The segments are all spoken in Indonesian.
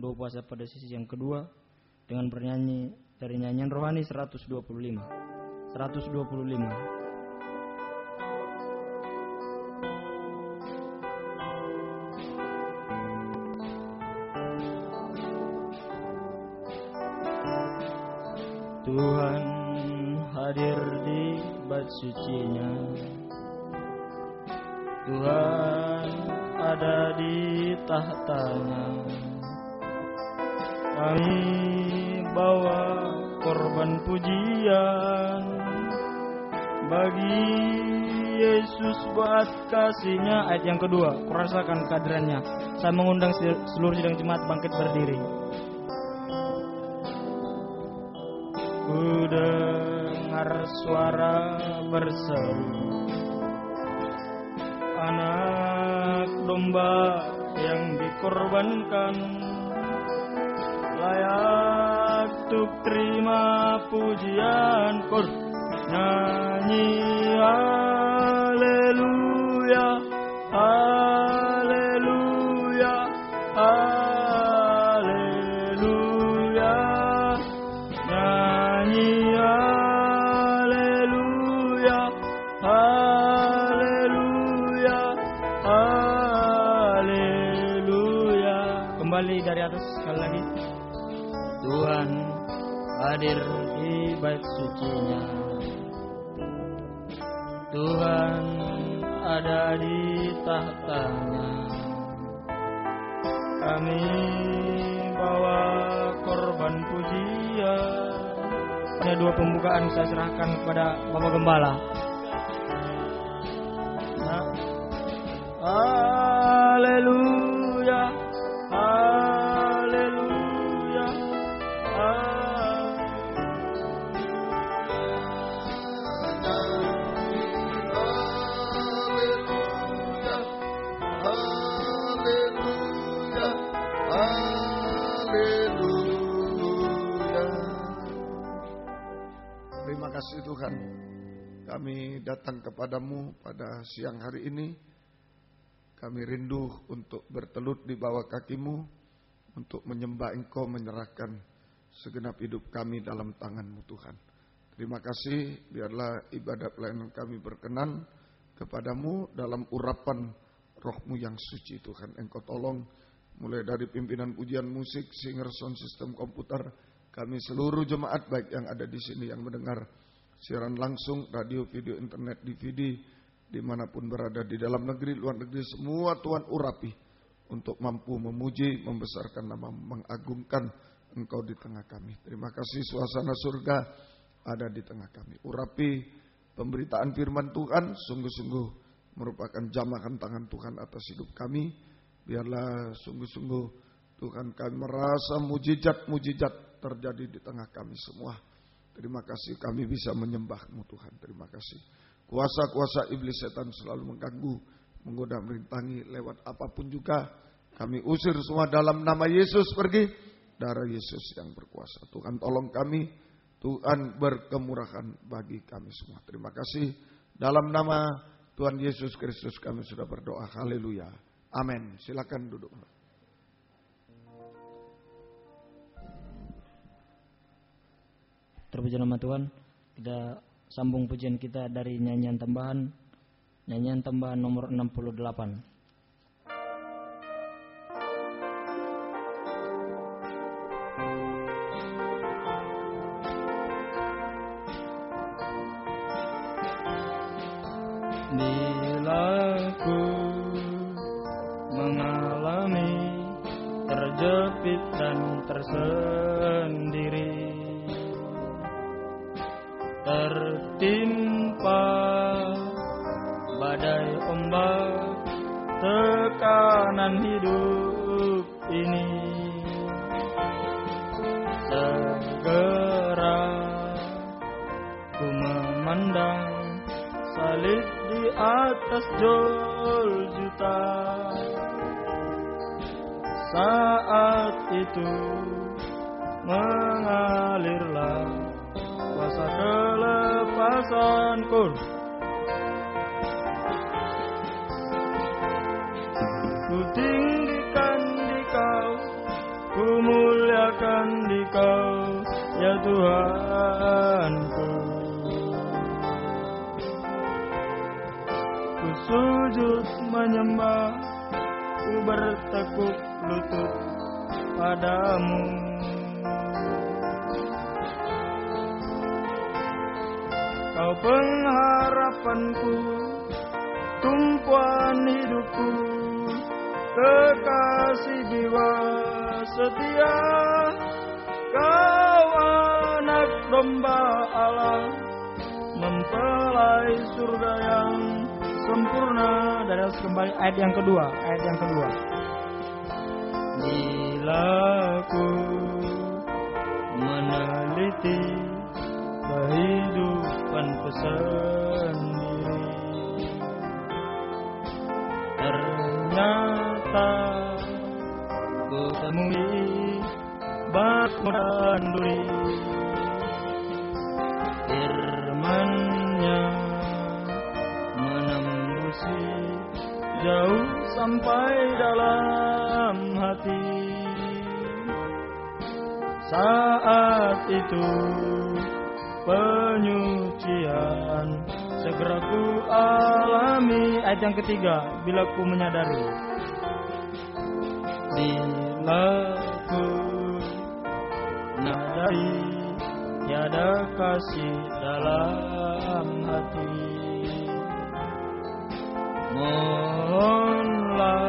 doa puasa pada sesi yang kedua dengan bernyanyi dari nyanyian rohani 125. Tuhan hadir di bait suci-Nya. Tuhan ada di tahta-Nya. Kami bawa korban pujian bagi Yesus buat kasih-Nya. Ayat yang kedua, kurasakan kehadiran-Nya. Saya mengundang seluruh sidang jemaat bangkit berdiri. Ku dengar suara berseru, anak domba yang dikorbankan, layak untuk terima pujian. Kor nyanyi haleluya, haleluya, haleluya. Nyanyi haleluya, haleluya, haleluya. Kembali dari atas sekali lagi. Tuhan hadir di bait suci-Nya. Tuhan ada di tahta-Nya. Kami bawa korban pujian. Ada dua pembukaan saya serahkan kepada Bapak Gembala. Haleluya, haleluya, Terima kasih Tuhan, kami datang kepadamu pada siang hari ini. Kami rindu untuk bertelut di bawah kaki-Mu, untuk menyembah Engkau, menyerahkan segenap hidup kami dalam tangan-Mu Tuhan. Terima kasih, biarlah ibadah pelayanan kami berkenan kepadamu dalam urapan Roh-Mu yang suci Tuhan. Engkau tolong mulai dari pimpinan pujian musik, singer, sound system, komputer, kami seluruh jemaat baik yang ada di sini yang mendengar siaran langsung, radio, video, internet, DVD, dimanapun berada di dalam negeri, luar negeri, semua Tuhan urapi untuk mampu memuji, membesarkan nama, mengagungkan Engkau di tengah kami. Terima kasih suasana surga ada di tengah kami. Urapi pemberitaan firman Tuhan, sungguh-sungguh merupakan jamahan tangan Tuhan atas hidup kami. Biarlah sungguh-sungguh Tuhan kami merasa mujizat-mujizat terjadi di tengah kami semua. Terima kasih kami bisa menyembah-Mu Tuhan. Terima kasih. Kuasa-kuasa iblis setan selalu mengganggu, menggoda, merintangi lewat apapun juga. Kami usir semua dalam nama Yesus, pergi. Darah Yesus yang berkuasa. Tuhan tolong kami. Tuhan berkemurahan bagi kami semua. Terima kasih. Dalam nama Tuhan Yesus Kristus kami sudah berdoa. Haleluya. Amin. Silakan duduk. Terpuji nama Tuhan. Kita sambung pujian kita dari nyanyian tambahan nomor 68. Bila ku mengalami terjepit dan tersendiri, tertimpa badai ombak tekanan hidup ini, segera ku memandang salib di atas Golgota. Saat itu mengalirlah kuasa kelepasanku. Ku tinggikan di Kau, ku tinggikan Dikau, ya Tuhanku. Ku sujud menyembah, ku bertekuk lutut padamu. Kau pengharapanku, tumpuan hidupku, kekasih jiwa setia. Kau anak domba Allah, mempelai surga yang sempurna. Dari atas kembali ayat yang kedua. Bila ku meneliti kehidupanku sendiri, ternyata ku temui batu dan duri. Firman-Nya menembusi jauh sampai dalam hati. Saat itu penyucian segera ku alami. Ayat yang ketiga, bila ku menyadari, bila ku menyadari tiada kasih dalam hati, mohonlah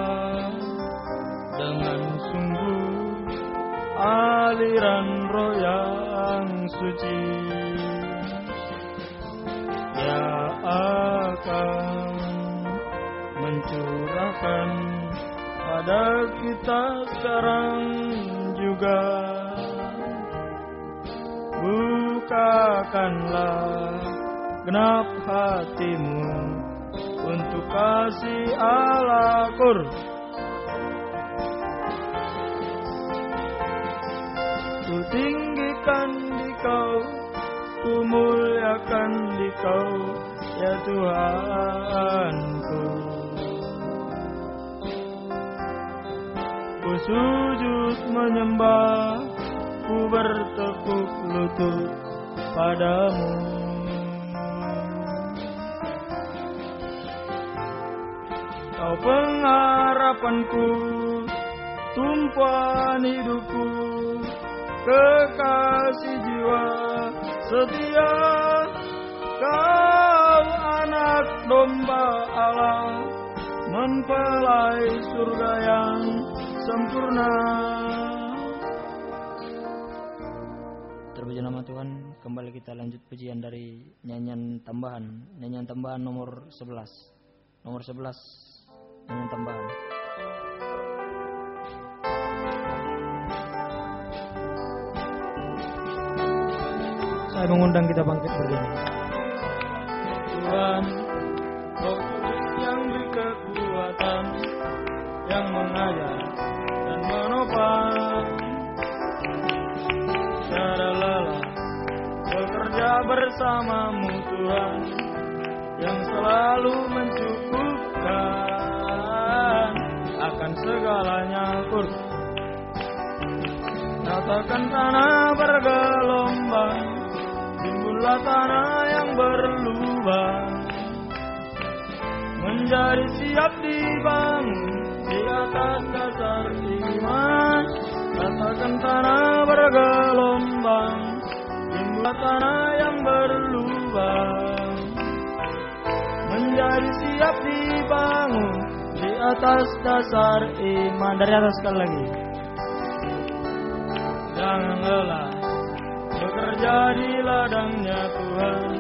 dengan sungguh aliran roh yang suci, Dia akan mencurahkan pada kita sekarang juga. Bukakanlah genap hatimu untuk kasih Allah. Ku tinggikan Dikau, ku muliakan Dikau, ya Tuhanku. Ku sujud menyembah, ku bertekuk lutut padamu. Kau pengharapanku, tumpuan hidupku, kekasih jiwa setia. Kau anak domba Allah, mempelai surga yang sempurna. Terpuji nama Tuhan. Kembali kita lanjut pujian dari nyanyian tambahan nomor 11. Nomor 11, nyanyian tambahan. Saya mengundang kita bangkit berdiri. Tuhan, Roh Kudus yang beri kekuatan, yang mengajar dan menopang, secara lelah bekerja bersamamu Tuhan, yang selalu mencukupkan akan segalanya. Katakan tanah bergelombang, timbullah tanah yang berlubang, menjadi siap dibangun di atas dasar iman. Katakan tanah bergelombang, timbullah tanah yang berlubang, menjadi siap dibangun di atas dasar iman. Dari atas sekali lagi. Jangan lelah bekerja di ladangnya Tuhan,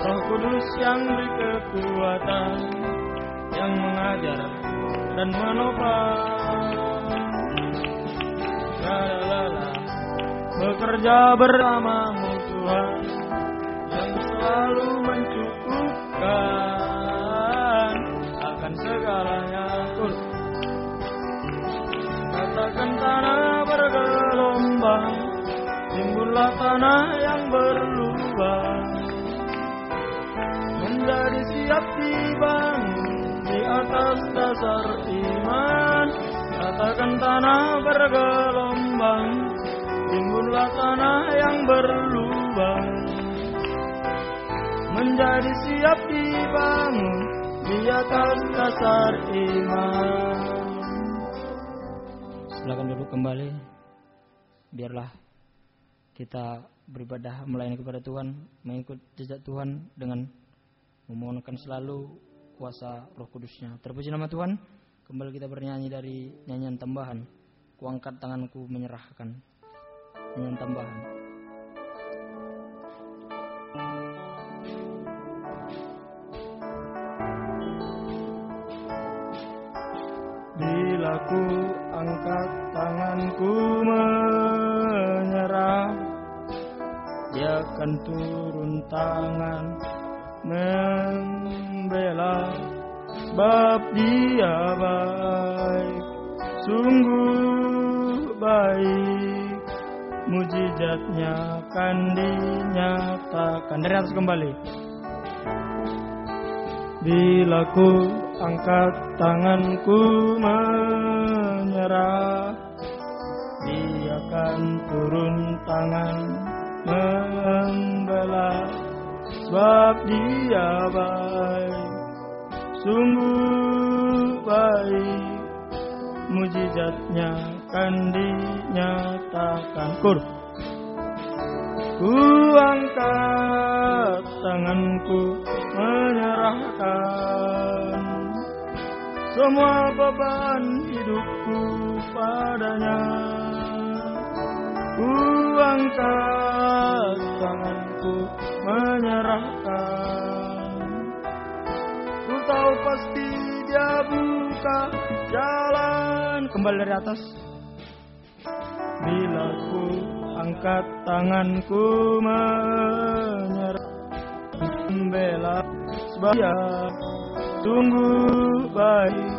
Roh Kudus yang beri kekuatan, yang mengajar dan menopang. Jangan lelah bekerja bersamamu Tuhan, yang selalu mencukupkan akan segalanya. Katakan tanah bergelombang, timbullah tanah yang berlubang, menjadi siap dibangun di atas dasar iman. Katakan tanah bergelombang, Itulah tanah yang berlubang, menjadi siap dibangun di atas dasar iman. Silakan duduk kembali. Biarlah kita beribadah melayani kepada Tuhan, mengikut jejak Tuhan dengan memohonkan selalu kuasa Roh Kudus-Nya. Terpuji nama Tuhan. Kembali kita bernyanyi dari nyanyian tambahan, Kuangkat tanganku menyerahkan. Nyanyian tambahan. Bila ku angkat tanganku menyerah, Dia akan turun tangan membela, sebab Dia baik, sungguh baik, mujizatnya akan dinyatakan. Dari atas kembali. Bila ku angkat tanganku menyerah, Dia akan turun tangan membela, sebab Dia baik, sungguh baik, mujizatnya akan dinyatakan. Ku angkat tanganku menyerahkan semua beban hidupku padanya. Ku angkat tanganku menyerahkan. Ku tahu pasti Dia buka jalan. Kembali dari atas. Bila ku angkat tanganku menyerah, membela, sebab Dia sungguh baik,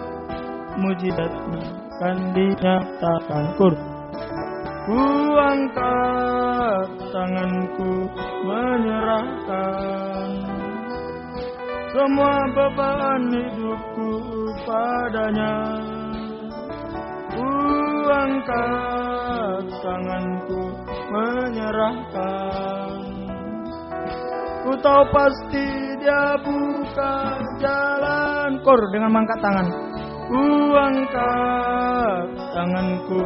mujizatnya akan dinyatakan. Ku angkat tanganku menyerahkan semua beban hidupku padanya. Ku angkat tanganku menyerahkan. Ku tahu pasti Dia buka jalan. Dengan mengangkat tangan. Ku angkat tanganku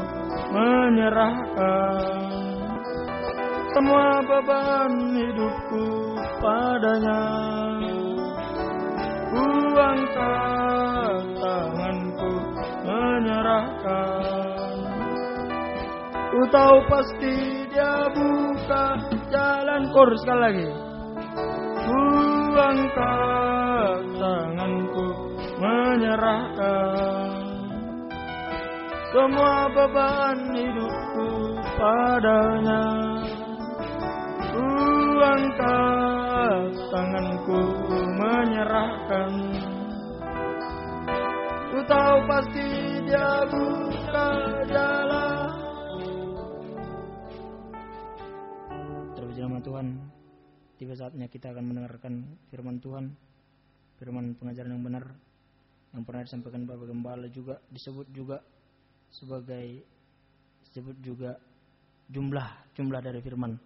menyerahkan semua beban hidupku padanya. Ku angkat tanganku menyerahkan. Ku tahu pasti Dia buka jalan. Sekali lagi. Ku angkat tanganku menyerahkan semua beban hidupku padanya. Ku angkat tanganku menyerahkan. Ku tahu pasti Dia buka jalan. Terpuji nama Tuhan. Tiba saatnya kita akan mendengarkan firman Tuhan, firman pengajaran yang benar yang pernah disampaikan Bapak Gembala, juga disebut juga jumlah dari firman.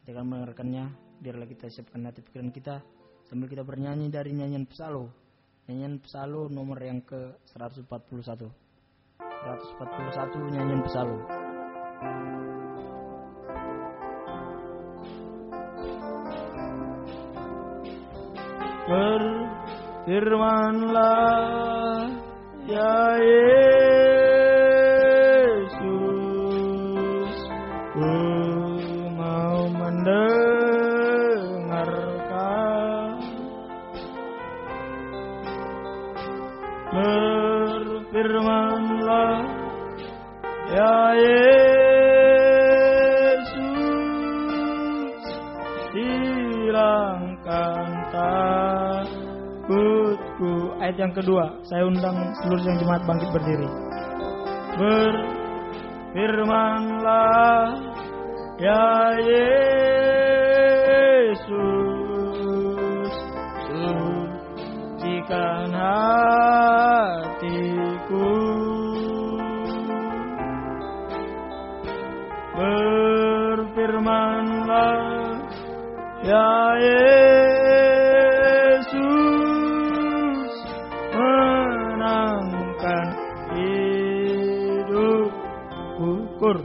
Kita akan mendengarkannya. Biarlah kita siapkan hati pikiran kita sambil kita bernyanyi dari nyanyian Psalo nomor yang ke 141 nyanyian Psalo. Berfirmanlah ya Yesus, ku mau mendengarkan. Berfirmanlah ya Yesus, hilangkan takutku. Ayat yang kedua, saya undang seluruh yang jemaat bangkit berdiri. Berfirmanlah ya Yesus, sucikan hatiku. berfirmanlah, ya Yesus, menangkan hidup ukur.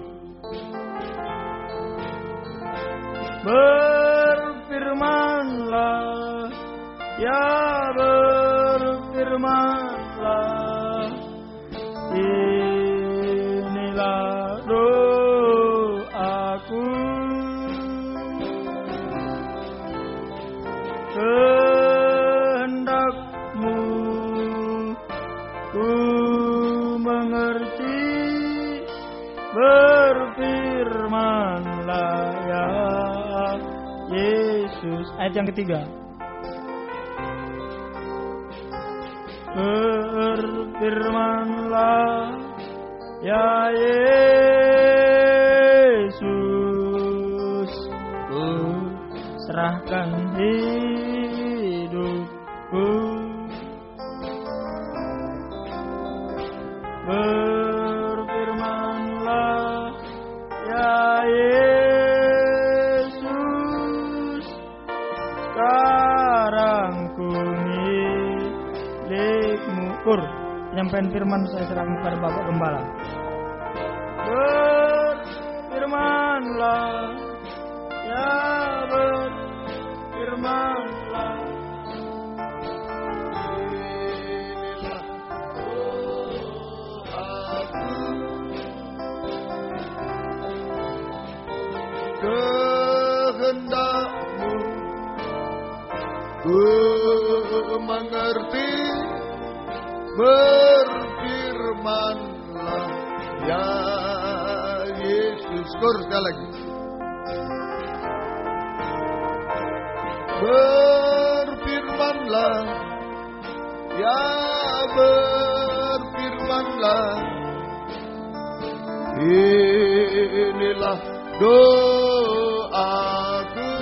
Berfirmanlah, ya berfirmanlah, inilah doaku, kehendakmu ku mengerti. Berfirmanlah ya Yesus. Ayat yang ketiga. Berfirmanlah ya Yesus, ku serahkan hidupku. Berfirmanlah ya Yesus, sekarang ku milikmu. Penyampaian firman saya serahkan kepada Bapak Gembala. Berfirmanlah, ya berfirmanlah. Kehendakmu ku mengerti. Berfirmanlah ya Yesus. Sekali lagi. Berfirmanlah, ya berfirmanlah, inilah doaku,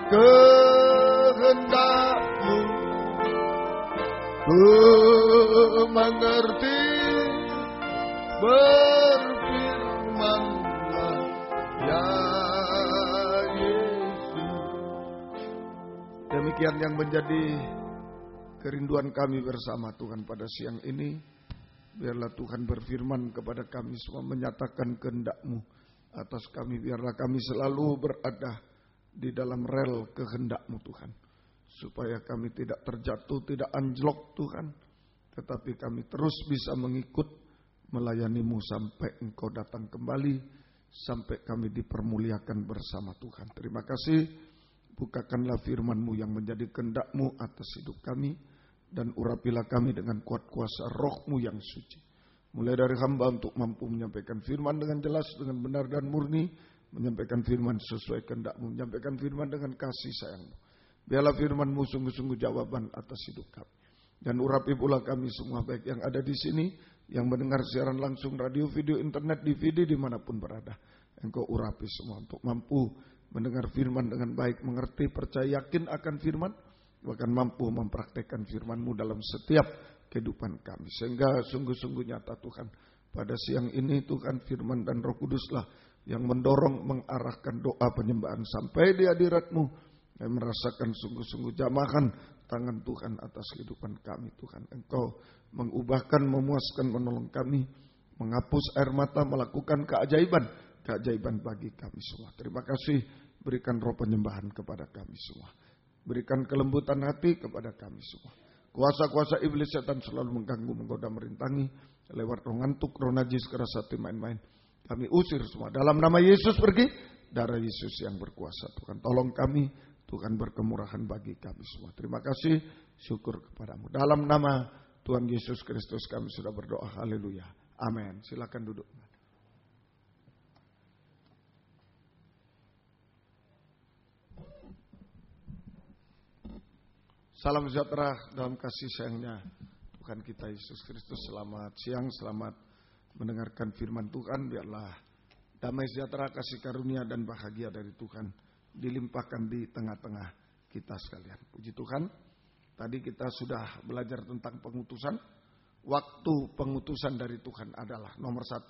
kehendakmu ku mengerti. Berfirmanlah ya Yesus. Demikian yang menjadi kerinduan kami bersama Tuhan pada siang ini. Biarlah Tuhan berfirman kepada kami semua, menyatakan kehendak-Mu atas kami. Biarlah kami selalu berada di dalam rel kehendak-Mu Tuhan. Supaya kami tidak terjatuh, tidak anjlok Tuhan. Tetapi kami terus bisa mengikut melayani-Mu sampai Engkau datang kembali. Sampai kami dipermuliakan bersama Tuhan. Terima kasih. Bukakanlah firman-Mu yang menjadi kehendak-Mu atas hidup kami. Dan urapilah kami dengan kuat kuasa roh-Mu yang suci. Mulai dari hamba untuk mampu menyampaikan firman dengan jelas, dengan benar dan murni. Menyampaikan firman sesuai kehendak-Mu. Menyampaikan firman dengan kasih sayang-Mu. Biarlah firman-Mu sungguh-sungguh jawaban atas hidup kami. Dan urapi pula kami semua, baik yang ada di sini, yang mendengar siaran langsung radio, video, internet, DVD, dimanapun berada. Engkau urapi semua untuk mampu mendengar firman dengan baik, mengerti, percaya, yakin akan firman. Bahkan mampu mempraktekkan firman-Mu dalam setiap kehidupan kami. Sehingga sungguh-sungguh nyata Tuhan. Pada siang ini Tuhan, firman dan Roh Kuduslah yang mendorong, mengarahkan doa penyembahan sampai di hadirat-Mu. Dan merasakan sungguh-sungguh jamahan tangan Tuhan atas kehidupan kami Tuhan. Engkau mengubahkan, memuaskan, menolong kami. Menghapus air mata, melakukan keajaiban. Keajaiban bagi kami semua. Terima kasih, berikan roh penyembahan kepada kami semua. Berikan kelembutan hati kepada kami semua. Kuasa-kuasa iblis setan selalu mengganggu, menggoda, merintangi. Lewat roh ngantuk, roh najis, keras hati, main-main. Kami usir semua. Dalam nama Yesus pergi. Darah Yesus yang berkuasa. Tuhan tolong kami. Tuhan berkemurahan bagi kami semua. Terima kasih. Syukur kepadamu. Dalam nama Tuhan Yesus Kristus kami sudah berdoa. Haleluya. Amin. Silakan duduk. Salam sejahtera dalam kasih sayangnya Tuhan kita Yesus Kristus. Selamat siang, selamat mendengarkan firman Tuhan. Biarlah damai sejahtera, kasih karunia dan bahagia dari Tuhan dilimpahkan di tengah-tengah kita sekalian. Puji Tuhan. Tadi kita sudah belajar tentang pengutusan waktu pengutusan dari Tuhan adalah nomor 1,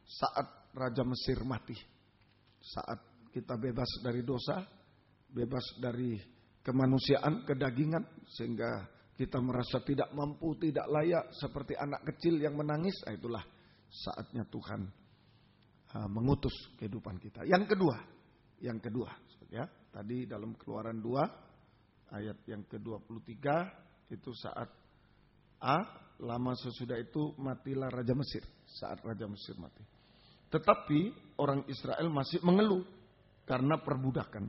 saat Raja Mesir mati. Saat kita bebas dari dosa, bebas dari kemanusiaan, kedagingan, sehingga kita merasa tidak mampu, tidak layak, seperti anak kecil yang menangis. Itulah saatnya Tuhan mengutus kehidupan kita. Yang kedua, ya, tadi dalam Keluaran 2 ayat yang ke-23 itu saat lama sesudah itu matilah Raja Mesir, saat Raja Mesir mati. Tetapi orang Israel masih mengeluh karena perbudakan,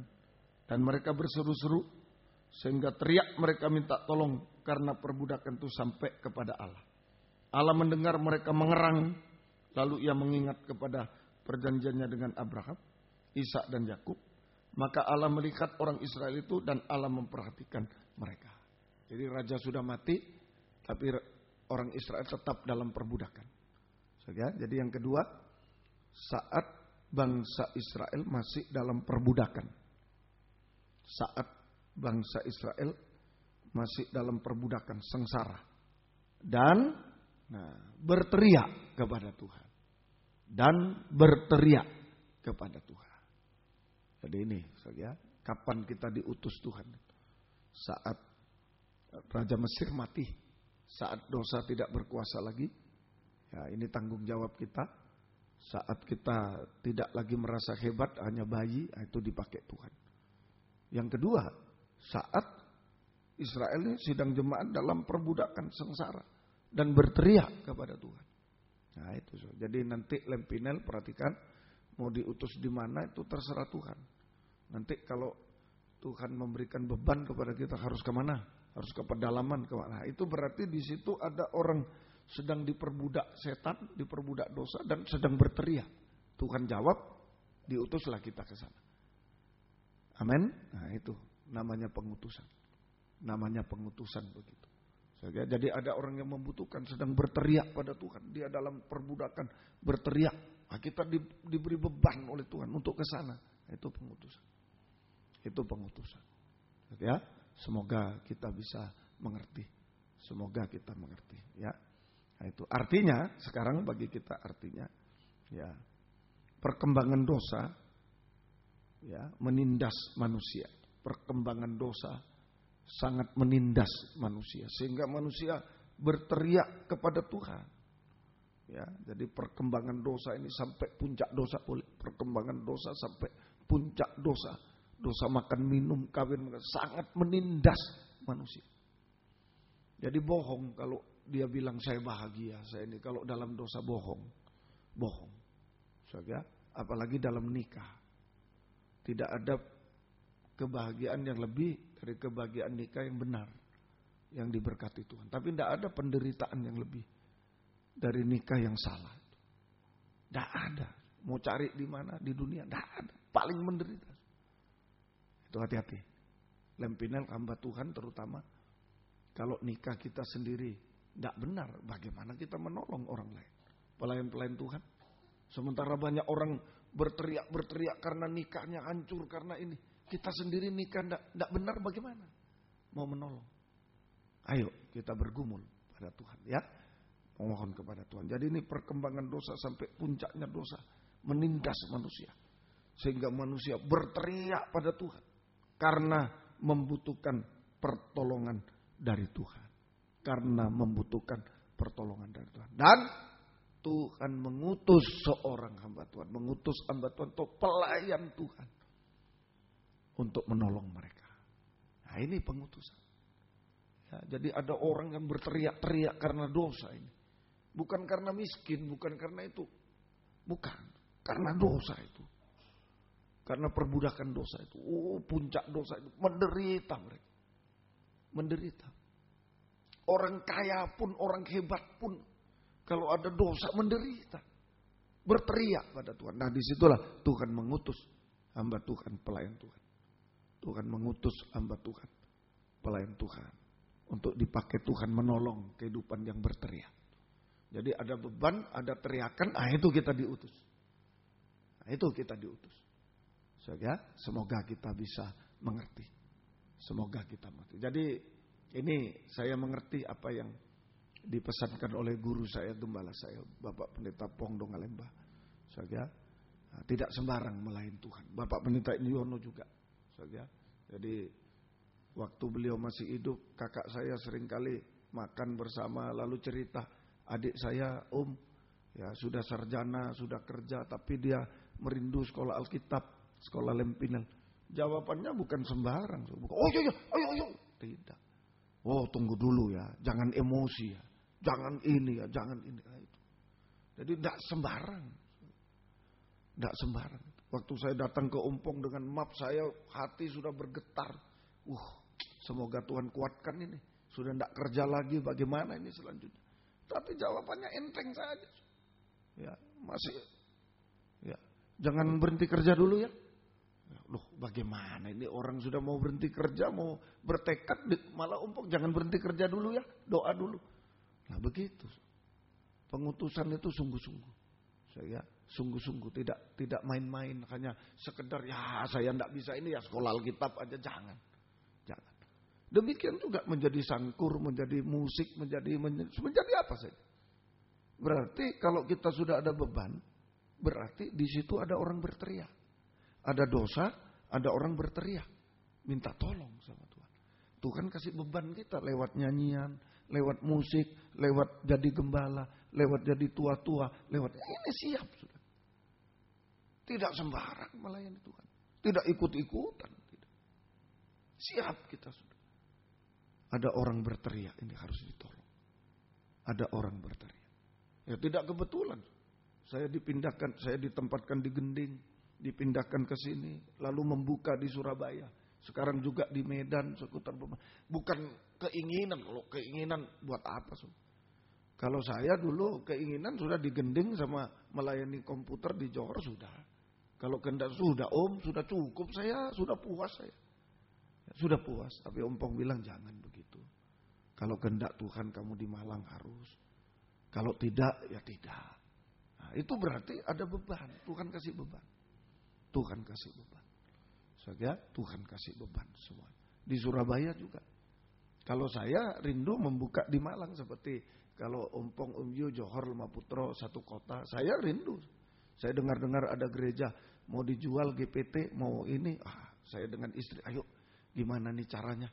dan mereka berseru-seru sehingga teriak mereka minta tolong karena perbudakan itu sampai kepada Allah. Allah mendengar mereka mengerang, lalu ia mengingat kepada perjanjiannya dengan Abraham, Ishak dan Yakub. Maka Allah melihat orang Israel itu dan Allah memperhatikan mereka. Jadi raja sudah mati, tapi orang Israel tetap dalam perbudakan. Jadi yang kedua, saat bangsa Israel masih dalam perbudakan. Saat bangsa Israel masih dalam perbudakan, sengsara. Dan berteriak kepada Tuhan. Dan berteriak kepada Tuhan. Jadi ini, kapan kita diutus Tuhan? Saat Raja Mesir mati, saat dosa tidak berkuasa lagi. Ya, ini tanggung jawab kita. Saat kita tidak lagi merasa hebat, hanya bayi, itu dipakai Tuhan. Yang kedua, saat Israel ini sedang jemaat dalam perbudakan sengsara dan berteriak kepada Tuhan. Nah itu, jadi nanti Lempinel perhatikan, mau diutus di mana itu terserah Tuhan. Nanti kalau Tuhan memberikan beban kepada kita harus kemana? Harus ke pedalaman kemana? Itu berarti di situ ada orang sedang diperbudak setan, diperbudak dosa dan sedang berteriak. Tuhan jawab, diutuslah kita ke sana. Amin. Nah itu namanya pengutusan. Namanya pengutusan begitu. Jadi ada orang yang membutuhkan sedang berteriak pada Tuhan. Dia dalam perbudakan berteriak. Nah, kita diberi beban oleh Tuhan untuk ke sana. Itu pengutusan. Itu pengutusan. Ya, semoga kita bisa mengerti. Semoga kita mengerti. Ya, nah, itu artinya sekarang bagi kita artinya, ya, perkembangan dosa, ya, menindas manusia. Perkembangan dosa sangat menindas manusia sehingga manusia berteriak kepada Tuhan. Ya, jadi perkembangan dosa ini sampai puncak dosa, perkembangan dosa sampai puncak dosa. Dosa makan, minum, kawin sangat menindas manusia. Jadi bohong kalau dia bilang saya bahagia, saya ini kalau dalam dosa bohong. Ya, apalagi dalam nikah. Tidak ada kebahagiaan yang lebih dari kebahagiaan nikah yang benar, yang diberkati Tuhan. Tapi tidak ada penderitaan yang lebih dari nikah yang salah. Tidak ada. Mau cari di mana di dunia, tidak ada. Paling menderita. Itu hati-hati. Lempinel hamba Tuhan terutama, kalau nikah kita sendiri tidak benar, bagaimana kita menolong orang lain? Pelayan-pelayan Tuhan. Sementara banyak orang berteriak karena nikahnya hancur, karena ini. Kita sendiri nikah tidak benar, bagaimana? Mau menolong. Ayo kita bergumul pada Tuhan, ya. Mohon kepada Tuhan. Jadi ini perkembangan dosa sampai puncaknya dosa menindas manusia. Sehingga manusia berteriak pada Tuhan. Karena membutuhkan pertolongan dari Tuhan. Karena membutuhkan pertolongan dari Tuhan. Dan Tuhan mengutus seorang hamba Tuhan. Mengutus hamba Tuhan atau pelayan Tuhan. Untuk menolong mereka. Nah ini pengutusan. Ya, jadi ada orang yang berteriak-teriak karena dosa ini. Bukan karena miskin, bukan karena itu. Bukan. Karena dosa itu. Karena perbudakan dosa itu. Puncak dosa itu. Menderita mereka. Menderita. Orang kaya pun, orang hebat pun. Kalau ada dosa menderita. Berteriak pada Tuhan. Nah disitulah Tuhan mengutus hamba Tuhan, pelayan Tuhan. Tuhan mengutus hamba Tuhan, pelayan Tuhan. Untuk dipakai Tuhan menolong kehidupan yang berteriak. Jadi ada beban, ada teriakan, itu kita diutus. Itu kita diutus. Semoga kita bisa mengerti. Semoga kita mengerti. Jadi ini saya mengerti apa yang dipesankan oleh guru saya, gembala saya, Bapak Pendeta Pongdong Alemba. Saudara, tidak sembarang melayani Tuhan. Bapak Pendeta Yono juga. Saudara. Jadi waktu beliau masih hidup, kakak saya seringkali makan bersama lalu cerita, adik saya ya sudah sarjana, sudah kerja, tapi dia merindu sekolah Alkitab, sekolah Lempinel. Jawabannya bukan sembarang. Oh iya, ayo. Tidak. Oh tunggu dulu ya, jangan emosi ya, jangan ini ya, jangan ini. Nah, itu. Jadi tidak sembarang. Tidak sembarang. Waktu saya datang ke Ompong dengan map saya, hati sudah bergetar. Semoga Tuhan kuatkan ini. Sudah tidak kerja lagi, bagaimana ini selanjutnya. Tapi jawabannya enteng saja. Ya, masih. Ya, jangan berhenti kerja dulu ya. Loh, bagaimana ini orang sudah mau berhenti kerja, mau bertekad, malah Ompong jangan berhenti kerja dulu ya, doa dulu. Nah begitu. Pengutusan itu sungguh-sungguh. Saya sungguh-sungguh tidak main-main, hanya sekedar ya saya tidak bisa ini ya sekolah Alkitab aja, jangan. Demikian juga menjadi sangkur, menjadi musik, menjadi apa saja. Berarti kalau kita sudah ada beban, berarti di situ ada orang berteriak. Ada dosa, ada orang berteriak. Minta tolong sama Tuhan. Tuhan kasih beban kita lewat nyanyian, lewat musik, lewat jadi gembala, lewat jadi tua-tua, lewat ini siap sudah. Tidak sembarang melayani Tuhan. Tidak ikut-ikutan. Tidak. Siap kita sudah. Ada orang berteriak, ini harus ditolong. Ada orang berteriak. Ya tidak kebetulan. Saya ditempatkan di Gending, dipindahkan ke sini, lalu membuka di Surabaya. Sekarang juga di Medan, seputar bukan keinginan. Kalau keinginan buat apa? Kalau saya dulu keinginan sudah di Gending sama melayani komputer di Johor sudah. Kalau kehendak sudah sudah cukup saya, sudah puas saya. Sudah puas, tapi Ompong bilang jangan begitu. Kalau kehendak Tuhan kamu di Malang harus. Kalau tidak, ya tidak. Nah, itu berarti ada beban. Tuhan kasih beban. Tuhan kasih beban. Saja Tuhan kasih beban semua. Di Surabaya juga. Kalau saya rindu membuka di Malang seperti kalau Ompong, Yu, Johor, Lemaputro satu kota, saya rindu. Saya dengar-dengar ada gereja mau dijual GPT, mau ini, saya dengan istri, ayo gimana nih caranya?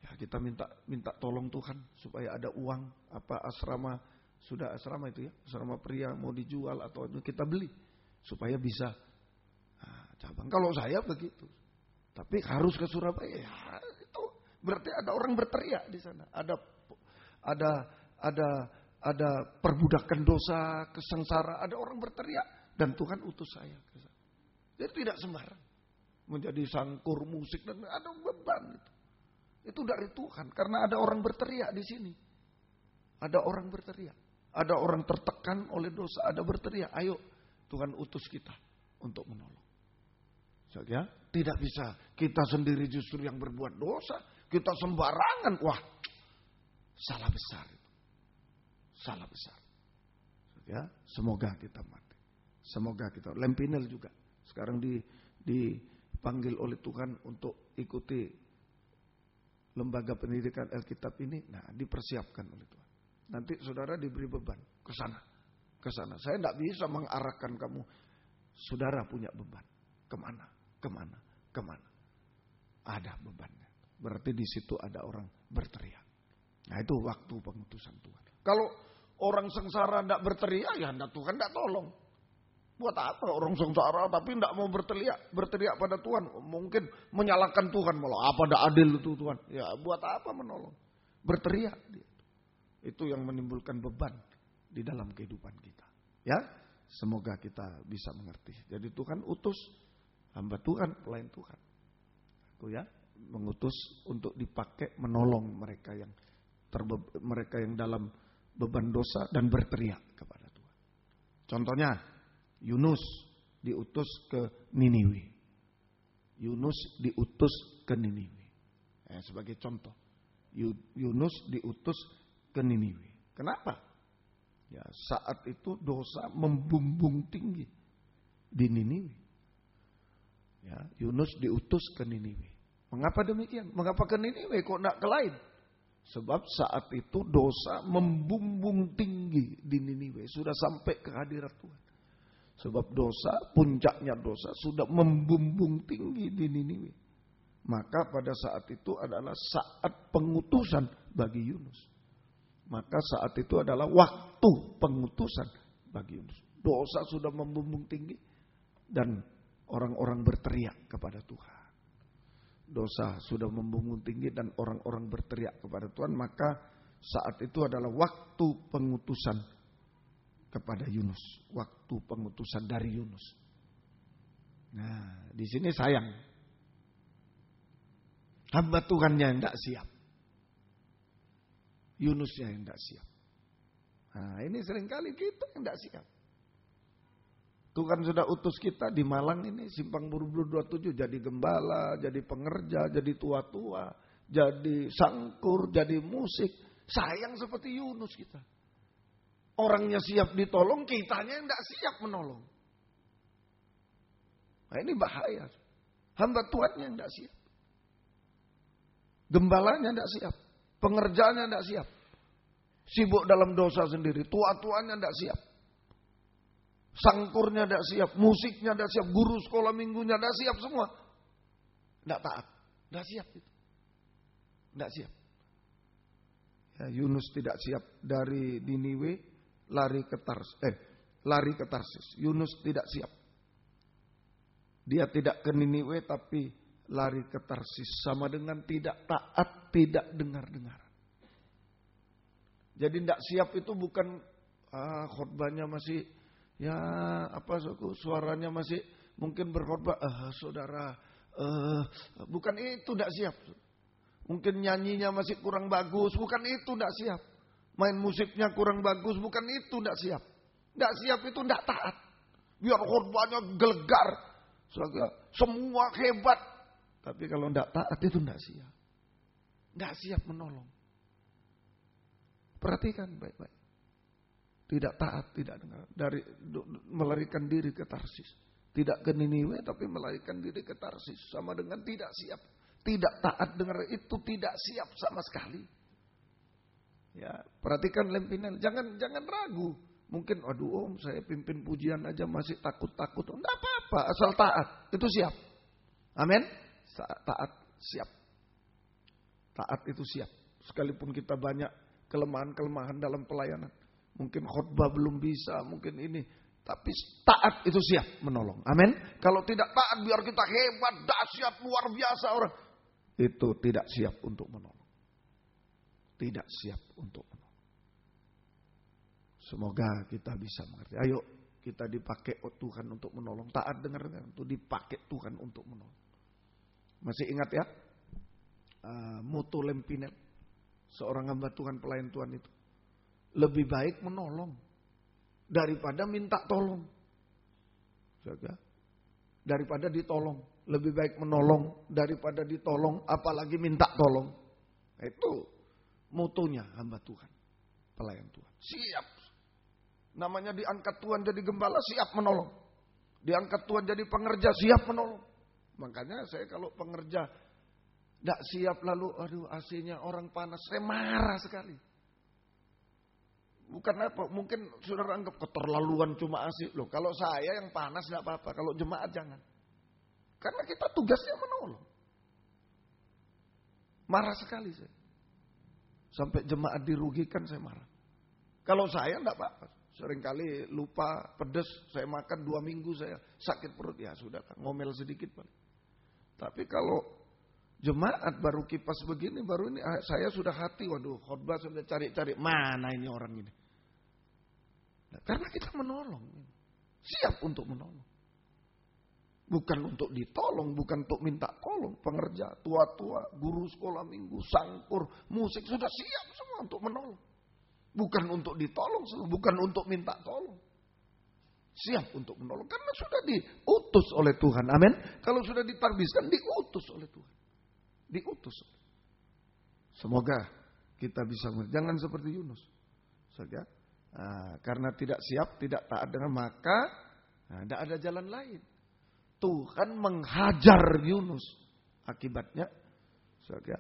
Ya kita minta tolong Tuhan supaya ada uang, asrama, sudah asrama itu ya, asrama pria mau dijual atau kita beli supaya bisa cabang. Kalau saya begitu. Tapi harus ke Surabaya, ya itu berarti ada orang berteriak di sana. Ada perbudakan dosa, kesengsara, ada orang berteriak dan Tuhan utus saya ke sana. Jadi tidak sembarang menjadi sangkur musik dan ada beban itu. Itu dari Tuhan karena ada orang berteriak di sini. Ada orang berteriak, ada orang tertekan oleh dosa, ada berteriak, ayo Tuhan utus kita untuk menolong. Ya, tidak bisa kita sendiri justru yang berbuat dosa, kita sembarangan, salah besar itu, salah besar. Ya, semoga kita mati, semoga kita. Lempinel juga sekarang dipanggil oleh Tuhan untuk ikuti lembaga pendidikan Alkitab ini, dipersiapkan oleh Tuhan. Nanti saudara diberi beban ke sana. Saya tidak bisa mengarahkan kamu, saudara punya beban kemana. Ada bebannya. Berarti di situ ada orang berteriak. Nah itu waktu pengutusan Tuhan. Kalau orang sengsara tidak berteriak, ya Tuhan tidak tolong. Buat apa orang sengsara tapi tidak mau berteriak pada Tuhan? Mungkin menyalahkan Tuhan, malah apa ada adil itu Tuhan? Ya buat apa menolong? Berteriak dia. Itu yang menimbulkan beban di dalam kehidupan kita. Ya, semoga kita bisa mengerti. Jadi Tuhan utus hamba Tuhan, pelayan Tuhan. Aku ya mengutus untuk dipakai menolong mereka yang dalam beban dosa dan berteriak kepada Tuhan. Contohnya Yunus diutus ke Niniwe. Sebagai contoh, Yunus diutus ke Niniwe. Kenapa? Ya, saat itu dosa membumbung tinggi di Niniwe. Ya, Yunus diutus ke Niniwe. Mengapa demikian? Mengapa ke Niniwe kok tidak ke lain? Sebab saat itu dosa membumbung tinggi di Niniwe. Sudah sampai ke hadirat Tuhan. Sebab dosa, puncaknya dosa sudah membumbung tinggi di Niniwe. Maka pada saat itu adalah saat pengutusan bagi Yunus. Maka saat itu adalah waktu pengutusan bagi Yunus. Dosa sudah membumbung tinggi dan orang-orang berteriak kepada Tuhan. Dosa sudah membumbung tinggi dan orang-orang berteriak kepada Tuhan. Maka saat itu adalah waktu pengutusan kepada Yunus. Waktu pengutusan dari Yunus. Nah, di sini sayang. Hamba Tuhannya yang tidak siap. Yunusnya yang tidak siap. Nah, ini seringkali kita yang tidak siap. Tuhan sudah utus kita di Malang ini, Simpang Buru-Buru 27, jadi gembala, jadi pengerja, jadi tua-tua, jadi sangkur, jadi musik. Sayang seperti Yunus kita. Orangnya siap ditolong, kitanya yang tidak siap menolong. Nah, ini bahaya. Hamba Tuhannya yang tidak siap. Gembalanya tidak siap. Pengerjanya tidak siap. Sibuk dalam dosa sendiri. Tua-tuanya tidak siap. Sangkurnya tidak siap. Musiknya tidak siap. Guru sekolah minggunya tidak siap semua. Tidak taat. Tidak siap itu. Tidak siap. Ya, Yunus tidak siap dari Niniwe lari ke Tarsis. Yunus tidak siap. Dia tidak ke Niniwe tapi lari ke Tarsis. Sama dengan tidak taat, tidak dengar-dengar. Jadi tidak siap itu bukan khotbahnya masih suaranya masih mungkin berkhotbah saudara bukan itu tidak siap. Mungkin nyanyinya masih kurang bagus, bukan itu tidak siap. Main musiknya kurang bagus, bukan itu tidak siap. Tidak siap itu tidak taat. Biar khotbahnya gelegar, semua hebat. Tapi kalau tidak taat itu tidak siap. Tidak siap menolong. Perhatikan baik-baik. Tidak taat, tidak dengar. Melarikan diri ke Tarsis. Tidak ke Niniwe tapi melarikan diri ke Tarsis. Sama dengan tidak siap. Tidak taat dengar itu tidak siap sama sekali. Ya, perhatikan Lempinel. Jangan ragu. Mungkin om saya pimpin pujian aja masih takut-takut. Enggak apa-apa, asal taat. Itu siap. Amin. Taat siap. Taat itu siap. Sekalipun kita banyak kelemahan-kelemahan dalam pelayanan. Mungkin khotbah belum bisa, mungkin ini. Tapi taat itu siap menolong. Amin. Kalau tidak taat biar kita hebat, dahsyat, luar biasa orang. Itu tidak siap untuk menolong. Tidak siap untuk menolong. Semoga kita bisa mengerti. Ayo kita dipakai Tuhan untuk menolong. Taat dengar untuk dipakai Tuhan untuk menolong. Masih ingat ya? Mutu Lempinel. Seorang hamba Tuhan, pelayan Tuhan itu. Lebih baik menolong daripada minta tolong. Daripada ditolong. Lebih baik menolong daripada ditolong, apalagi minta tolong. Itu mutunya hamba Tuhan, pelayan Tuhan. Siap. Namanya diangkat Tuhan jadi gembala, siap menolong. Diangkat Tuhan jadi pengerja, siap menolong. Makanya saya kalau pengerja tidak siap lalu, AC-nya orang panas, saya marah sekali. Bukan apa, mungkin saudara anggap keterlaluan cuma AC. Loh, kalau saya yang panas tidak apa-apa, kalau jemaat jangan. Karena kita tugasnya menolong. Marah sekali saya. Sampai jemaat dirugikan saya marah. Kalau saya tidak apa-apa. Seringkali lupa, pedes, saya makan 2 minggu saya sakit perut. Ya sudah, ngomel sedikit paling. Tapi kalau jemaat baru kipas begini, baru ini saya sudah hati, waduh khotbah sudah cari-cari, mana ini orang ini. Nah, karena kita menolong. Siap untuk menolong. Bukan untuk ditolong, bukan untuk minta tolong. Pengerja, tua-tua, guru sekolah minggu, sangkur, musik, sudah siap semua untuk menolong. Bukan untuk ditolong, bukan untuk minta tolong. Siap untuk menolong. Karena sudah diutus oleh Tuhan. Amin. Kalau sudah ditarbiskan, diutus oleh Tuhan. Diutus. Semoga kita bisa. Jangan seperti Yunus. Saja. Karena tidak siap, tidak taat dengan maka tidak ada jalan lain. Tuhan menghajar Yunus. Akibatnya, saja.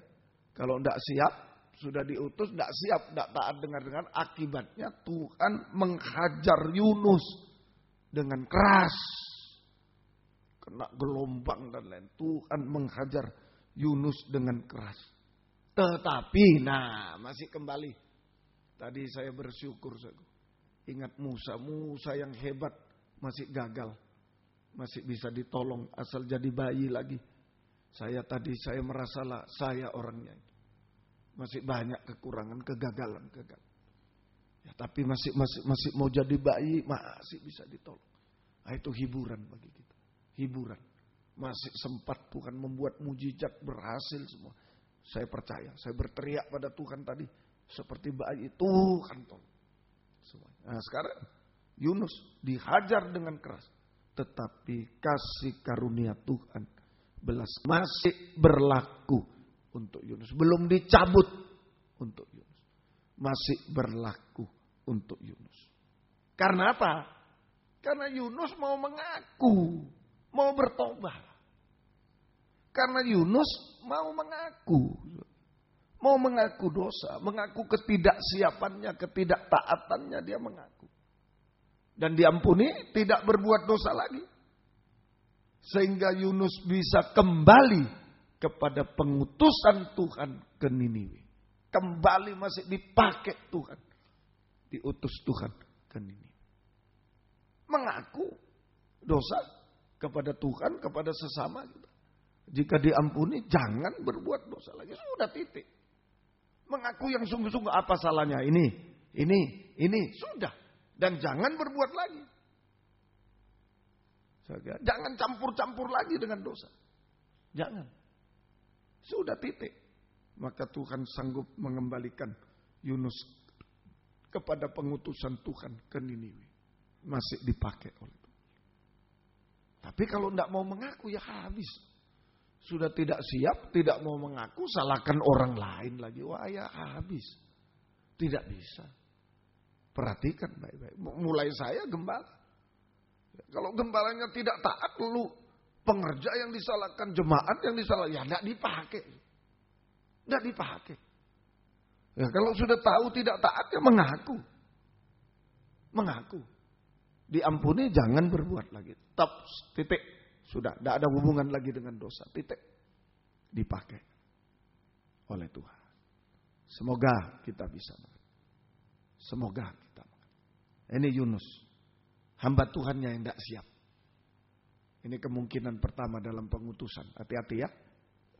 Kalau tidak siap, Sudah diutus, tidak siap, tidak taat dengar-dengar. Akibatnya Tuhan menghajar Yunus dengan keras. Kena gelombang dan lain. Tuhan menghajar Yunus dengan keras. Tetapi, masih kembali. Tadi saya bersyukur. Ingat Musa yang hebat masih gagal. Masih bisa ditolong asal jadi bayi lagi. Saya merasalah saya orangnya itu. Masih banyak kekurangan, kegagalan. Ya, tapi masih mau jadi bayi, masih bisa ditolong. Itu hiburan bagi kita. Hiburan. Masih sempat Tuhan membuat mujizat, berhasil semua. Saya percaya, saya berteriak pada Tuhan tadi. Seperti bayi, Tuhan tolong. Nah sekarang Yunus dihajar dengan keras. Tetapi kasih karunia Tuhan belas masih berlaku untuk Yunus. Belum dicabut untuk Yunus. Masih berlaku untuk Yunus. Karena apa? Karena Yunus mau mengaku. Mau bertobat. Karena Yunus mau mengaku. Mau mengaku dosa. Mengaku ketidaksiapannya, ketidaktaatannya dia mengaku. Dan diampuni, tidak berbuat dosa lagi. Sehingga Yunus bisa kembali kepada pengutusan Tuhan ke Niniwe. Kembali masih dipakai Tuhan. Diutus Tuhan ke Niniwe. Mengaku dosa kepada Tuhan, kepada sesama kita. Jika diampuni, jangan berbuat dosa lagi. Sudah titik. Mengaku yang sungguh-sungguh apa salahnya. Ini. Sudah. Dan jangan berbuat lagi. Jangan campur-campur lagi dengan dosa. Jangan. Sudah titik. Maka Tuhan sanggup mengembalikan Yunus kepada pengutusan Tuhan ke Niniwe. Masih dipakai oleh Tuhan. Tapi kalau tidak mau mengaku ya habis. Sudah tidak siap, tidak mau mengaku, salahkan orang lain lagi. Wah ya habis. Tidak bisa. Perhatikan baik-baik. Mulai saya gembala. Kalau gembalanya tidak taat, lalu pengerja yang disalahkan, jemaat yang disalahkan, ya tidak dipakai. Tidak dipakai. Ya, kalau sudah tahu tidak taat, ya mengaku. Mengaku. Diampuni, jangan berbuat lagi. Top, titik. Sudah, tidak ada hubungan lagi dengan dosa. Titik. Dipakai oleh Tuhan. Semoga kita bisa. Semoga kita. Ini Yunus. Hamba Tuhannya yang tidak siap. Ini kemungkinan pertama dalam pengutusan. Hati-hati ya.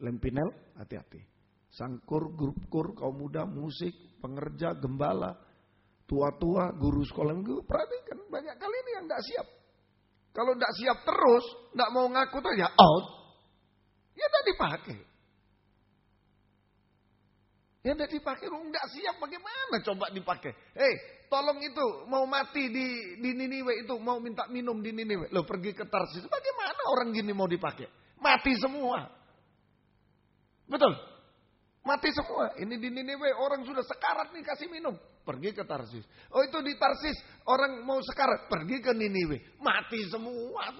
Lempinel, hati-hati. Sangkur, grup kur, kaum muda, musik, pengerja, gembala, tua-tua, guru sekolah minggu. Perhatikan, banyak kali ini yang tidak siap. Kalau tidak siap terus, tidak mau ngaku tuh ya out. Ya tidak dipakai. Ya tidak dipakai, tidak siap bagaimana coba dipakai. Tolong itu mau mati di Niniwe itu, mau minta minum di Niniwe. Loh pergi ke Tarsis, bagaimana orang gini mau dipakai? Mati semua. Betul? Mati semua. Ini di Niniwe orang sudah sekarat nih kasih minum. Pergi ke Tarsis. Oh itu di Tarsis orang mau sekarat. Pergi ke Niniwe. Mati semua.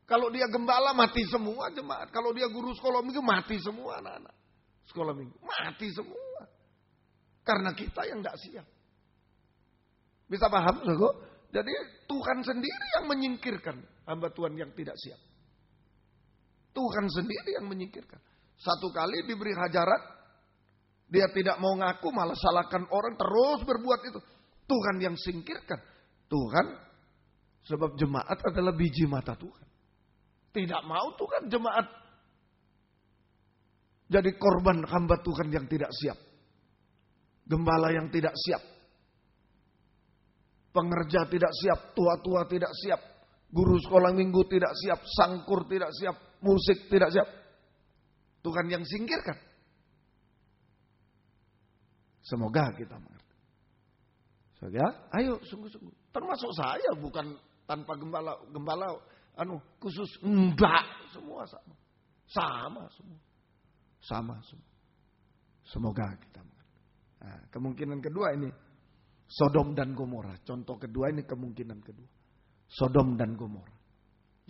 Kalau dia gembala mati semua jemaat. Kalau dia guru sekolah minggu mati semua anak-anak. Sekolah minggu. Mati semua. Karena kita yang tidak siap. Bisa paham? Saudara? Jadi Tuhan sendiri yang menyingkirkan hamba Tuhan yang tidak siap. Tuhan sendiri yang menyingkirkan. Satu kali diberi hajaran. Dia tidak mau ngaku malah salahkan orang terus berbuat itu. Tuhan yang singkirkan. Tuhan sebab jemaat adalah biji mata Tuhan. Tidak mau Tuhan jemaat jadi korban hamba Tuhan yang tidak siap. Gembala yang tidak siap. Pengerja tidak siap. Tua-tua tidak siap. Guru sekolah minggu tidak siap. Sangkur tidak siap. Musik tidak siap. Tuhan yang singkirkan. Semoga kita mengerti. Ya, ayo sungguh-sungguh. Termasuk saya bukan tanpa gembala khusus. Enggak, semua sama. Sama semua. Sama semua. Semoga kita mengerti. Nah, kemungkinan kedua ini Sodom dan Gomora. Contoh kedua ini kemungkinan kedua. Sodom dan Gomora.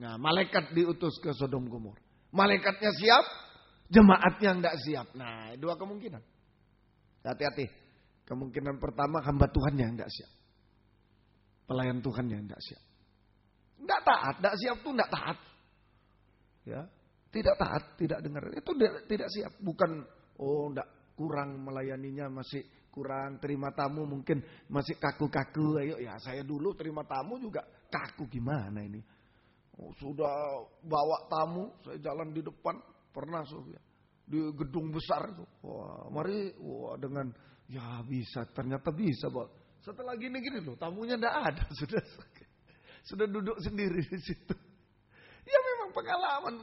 Nah, malaikat diutus ke Sodom Gomora. Malaikatnya siap, jemaatnya enggak siap. Nah, dua kemungkinan. Hati-hati. Kemungkinan pertama hamba Tuhannya yang tidak siap. Pelayan Tuhannya yang tidak siap. Tidak taat, tidak siap tuh tidak taat. Ya, tidak taat, tidak dengar. Itu tidak siap. Bukan, tidak kurang melayaninya, masih kurang terima tamu, mungkin masih kaku-kaku. Ayo ya, saya dulu terima tamu juga kaku, gimana ini? Sudah bawa tamu, saya jalan di depan, pernah di gedung besar itu. Wah, mari, dengan ya bisa, ternyata bisa, Pak. Setelah gini-gini loh, tamunya tidak ada, sudah duduk sendiri di situ. Ya memang pengalaman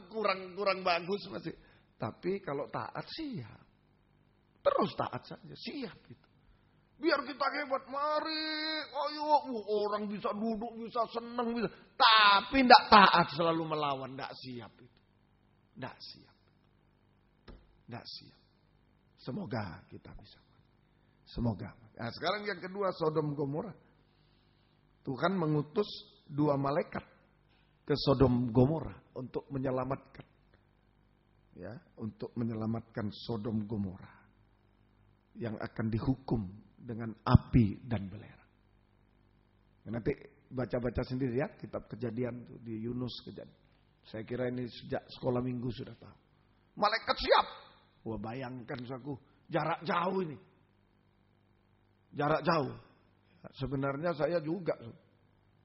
kurang bagus masih. Tapi kalau taat siap. Terus taat saja, siap gitu. Biar kita hebat, mari, ayo, orang bisa duduk, bisa senang, bisa. Tapi tidak taat, selalu melawan, tidak siap itu. Tidak siap. Tidak siap. Semoga kita bisa. Semoga. Nah, sekarang yang kedua, Sodom Gomora. Tuhan mengutus 2 malaikat ke Sodom Gomora untuk menyelamatkan. Ya, untuk menyelamatkan Sodom Gomora yang akan dihukum dengan api dan belerang. Nanti baca-baca sendiri ya, kitab Kejadian tuh, di Yunus Kejadian. Saya kira ini sejak sekolah minggu sudah tahu. Malaikat siap. Wah, bayangkan aku, jarak jauh ini. Jarak jauh. Sebenarnya saya juga,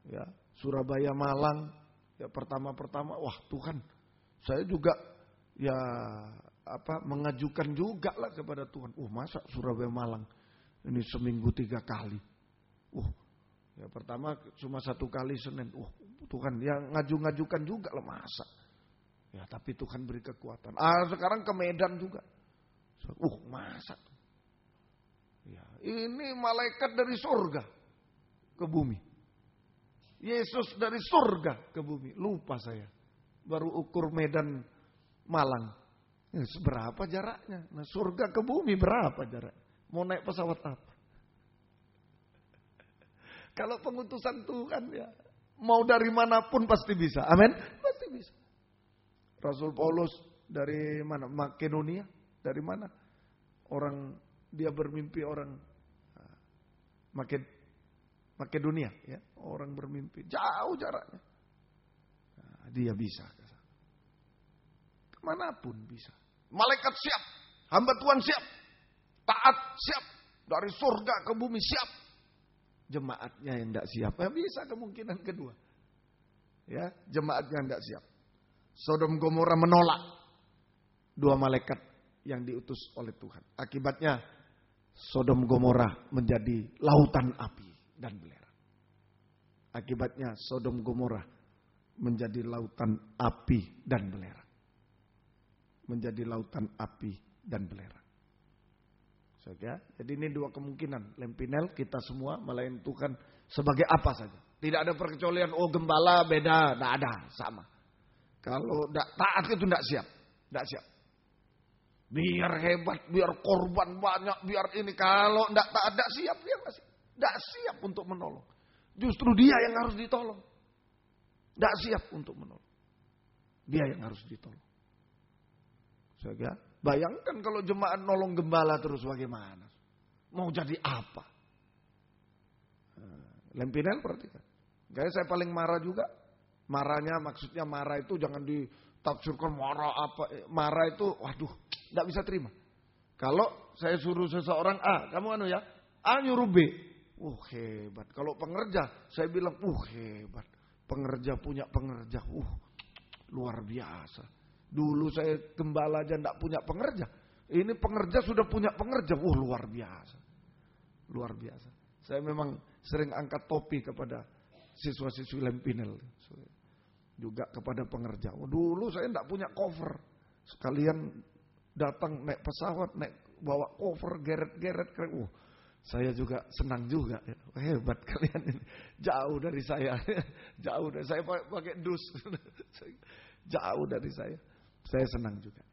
ya, Surabaya Malang, ya pertama-pertama, wah Tuhan, saya juga ya mengajukan juga lah kepada Tuhan. Masa Surabaya Malang ini seminggu 3 kali. Ya pertama cuma 1 kali Senin. Tuhan yang ngajukan juga lah, masa. Ya tapi Tuhan beri kekuatan. Sekarang ke Medan juga. Masa. Ya, ini malaikat dari surga ke bumi. Yesus dari surga ke bumi. Lupa saya. Baru ukur Medan Malang. Berapa jaraknya? Nah, surga ke bumi berapa jaraknya? Mau naik pesawat apa? Kalau pengutusan Tuhan ya, mau dari manapun pasti bisa. Amin. Pasti bisa. Rasul Paulus dari mana? Makedonia. Dari mana? Dia bermimpi orang Makedonia, ya, orang bermimpi jauh jaraknya. Nah, dia bisa ke sana. Kemanapun bisa. Malaikat siap, hamba Tuhan siap, taat siap, dari surga ke bumi siap. Jemaatnya yang tidak siap, bisa kemungkinan kedua. Ya, jemaatnya tidak siap. Sodom Gomora menolak 2 malaikat yang diutus oleh Tuhan. Akibatnya Sodom Gomora menjadi lautan api dan belerang. Akibatnya Sodom Gomora menjadi lautan api dan belerang. Menjadi lautan api dan belerang. Jadi ini 2 kemungkinan. Lempinel kita semua melayani Tuhan sebagai apa saja. Tidak ada perkecualian, gembala beda, tidak ada, sama. Kalau tidak taat itu tidak siap. Tidak siap. Biar hebat, biar korban banyak, biar ini. Kalau tidak taat, tidak siap. Dia masih tidak siap untuk menolong. Justru dia yang harus ditolong. Tidak siap untuk menolong. Dia yang harus ditolong. Bayangkan kalau jemaat nolong gembala terus bagaimana? Mau jadi apa? Lempinel perhatikan. Kayaknya saya paling marah juga. Marahnya maksudnya marah itu jangan ditafsirkan marah apa. Marah itu waduh tidak bisa terima. Kalau saya suruh seseorang A, kamu ya, A nyuruh B. Hebat. Kalau pengerja, saya bilang hebat. Pengerja punya pengerja. Luar biasa. Dulu saya gembala aja tidak punya pengerja. Ini pengerja sudah punya pengerja. Luar biasa. Luar biasa. Saya memang sering angkat topi kepada siswa-siswi Lempinel. Juga kepada pengerja. Dulu saya tidak punya cover. Sekalian datang naik pesawat, bawa cover, geret-geret. Saya juga senang juga. Hebat kalian ini. Jauh dari saya. Jauh dari saya pakai dus. Jauh dari saya. Saya senang juga.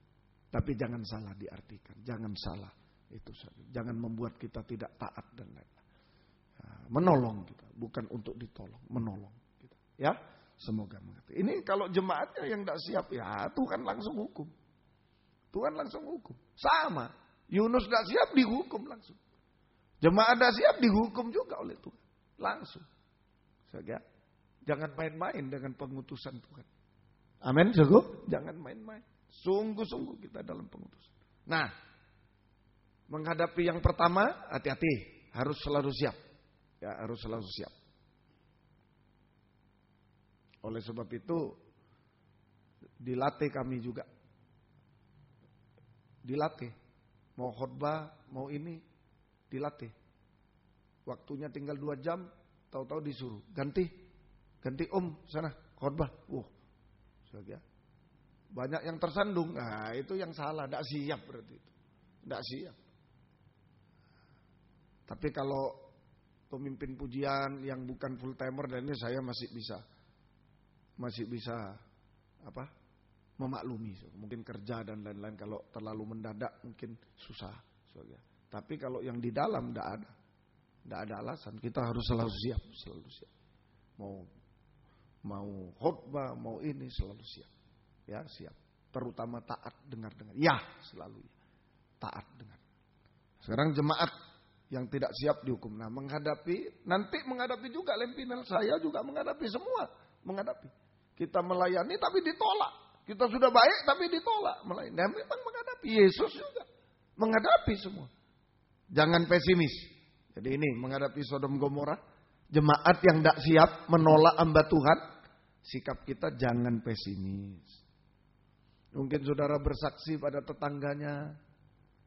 Tapi jangan salah diartikan. Jangan salah itu saja. Jangan membuat kita tidak taat dan lain-lain. Menolong kita. Bukan untuk ditolong. Menolong kita. Ya. Semoga mengerti. Ini kalau jemaatnya yang tidak siap. Ya Tuhan langsung hukum. Tuhan langsung hukum. Sama. Yunus tidak siap dihukum langsung. Jemaat tidak siap dihukum juga oleh Tuhan. Langsung. Saudara, jangan main-main dengan pengutusan Tuhan. Amin, sungguh. Jangan main-main. Sungguh-sungguh kita dalam pengutusan. Nah, menghadapi yang pertama, hati-hati. Harus selalu siap. Ya, harus selalu siap. Oleh sebab itu, dilatih kami juga. Dilatih. Mau khotbah, mau ini, dilatih. Waktunya tinggal 2 jam, tahu-tahu disuruh. Ganti sana, khotbah. Banyak yang tersandung. Nah, itu yang salah. Tidak siap berarti itu. Tidak siap. Tapi kalau pemimpin pujian yang bukan full timer dan ini saya masih bisa memaklumi. Mungkin kerja dan lain-lain. Kalau terlalu mendadak mungkin susah. Tapi kalau yang di dalam tidak ada alasan. Kita harus selalu siap. Mau khotbah, mau ini selalu siap. Ya, siap. Terutama taat dengar. Ya, selalu ya. Taat dengar. Sekarang jemaat yang tidak siap dihukum. Nah, menghadapi juga Lempinel, saya juga menghadapi semua. Kita melayani tapi ditolak. Kita sudah baik tapi ditolak. Nah, memang menghadapi. Yesus juga menghadapi semua. Jangan pesimis. Jadi ini menghadapi Sodom Gomora. Jemaat yang tidak siap menolak hamba Tuhan. Sikap kita jangan pesimis. Mungkin saudara bersaksi pada tetangganya.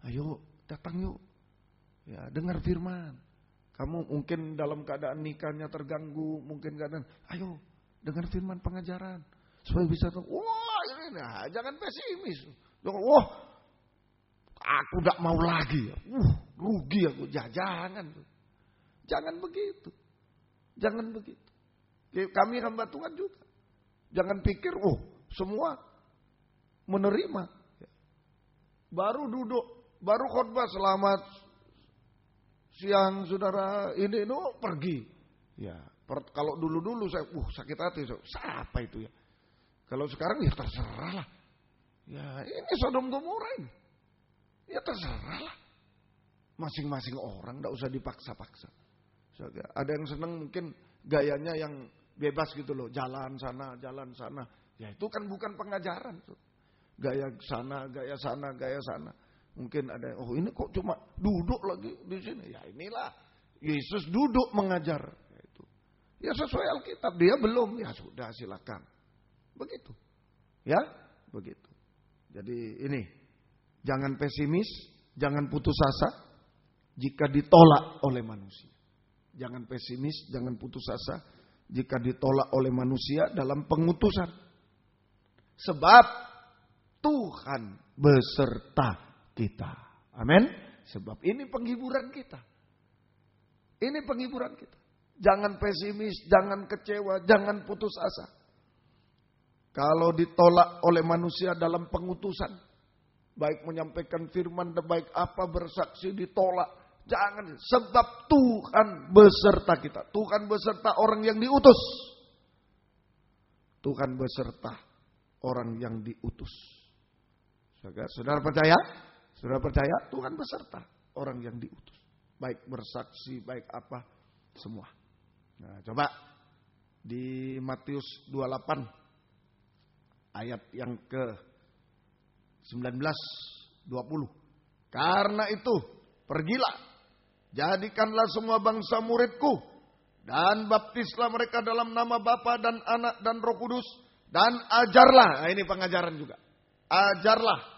Ayo datang yuk. Ya, dengar firman. Kamu mungkin dalam keadaan nikahnya terganggu, mungkin keadaan, ayo dengar firman pengajaran supaya bisa tahu. Wah, ini nah, jangan pesimis. Wah, aku tidak mau lagi. Rugi aku. Jangan begitu. Kami hamba Tuhan juga. Jangan pikir, semua menerima. Baru duduk, baru khotbah selamat siang saudara ini pergi. Ya, kalau dulu saya sakit hati. Siapa itu ya? Kalau sekarang ya terserah lah. Ya, ini Sodom Gomora ini. Ya terserah lah. Masing-masing orang enggak usah dipaksa-paksa. Ada yang senang mungkin gayanya yang bebas gitu loh, jalan sana. Ya itu kan bukan pengajaran. Gaya sana. Mungkin ada, ini kok cuma duduk lagi di sini. Ya inilah, Yesus duduk mengajar. Ya sesuai Alkitab, dia belum. Ya sudah silakan. Begitu. Ya, begitu. Jadi ini, jangan pesimis, jangan putus asa jika ditolak oleh manusia. Jangan pesimis, jangan putus asa jika ditolak oleh manusia dalam pengutusan. Sebab Tuhan beserta kita. Amin. Sebab ini penghiburan kita. Jangan pesimis, jangan kecewa, jangan putus asa. Kalau ditolak oleh manusia dalam pengutusan, baik menyampaikan firman, baik apa bersaksi ditolak, jangan. Sebab Tuhan beserta kita. Tuhan beserta orang yang diutus. Tuhan beserta orang yang diutus. Saudara percaya? Saudara percaya Tuhan beserta orang yang diutus. Baik bersaksi, baik apa, semua. Nah, coba di Matius 28 ayat yang ke-19, 20. Karena itu, pergilah, jadikanlah semua bangsa muridku, dan baptislah mereka dalam nama Bapa dan Anak dan Roh Kudus, dan ajarlah, nah ini pengajaran juga, ajarlah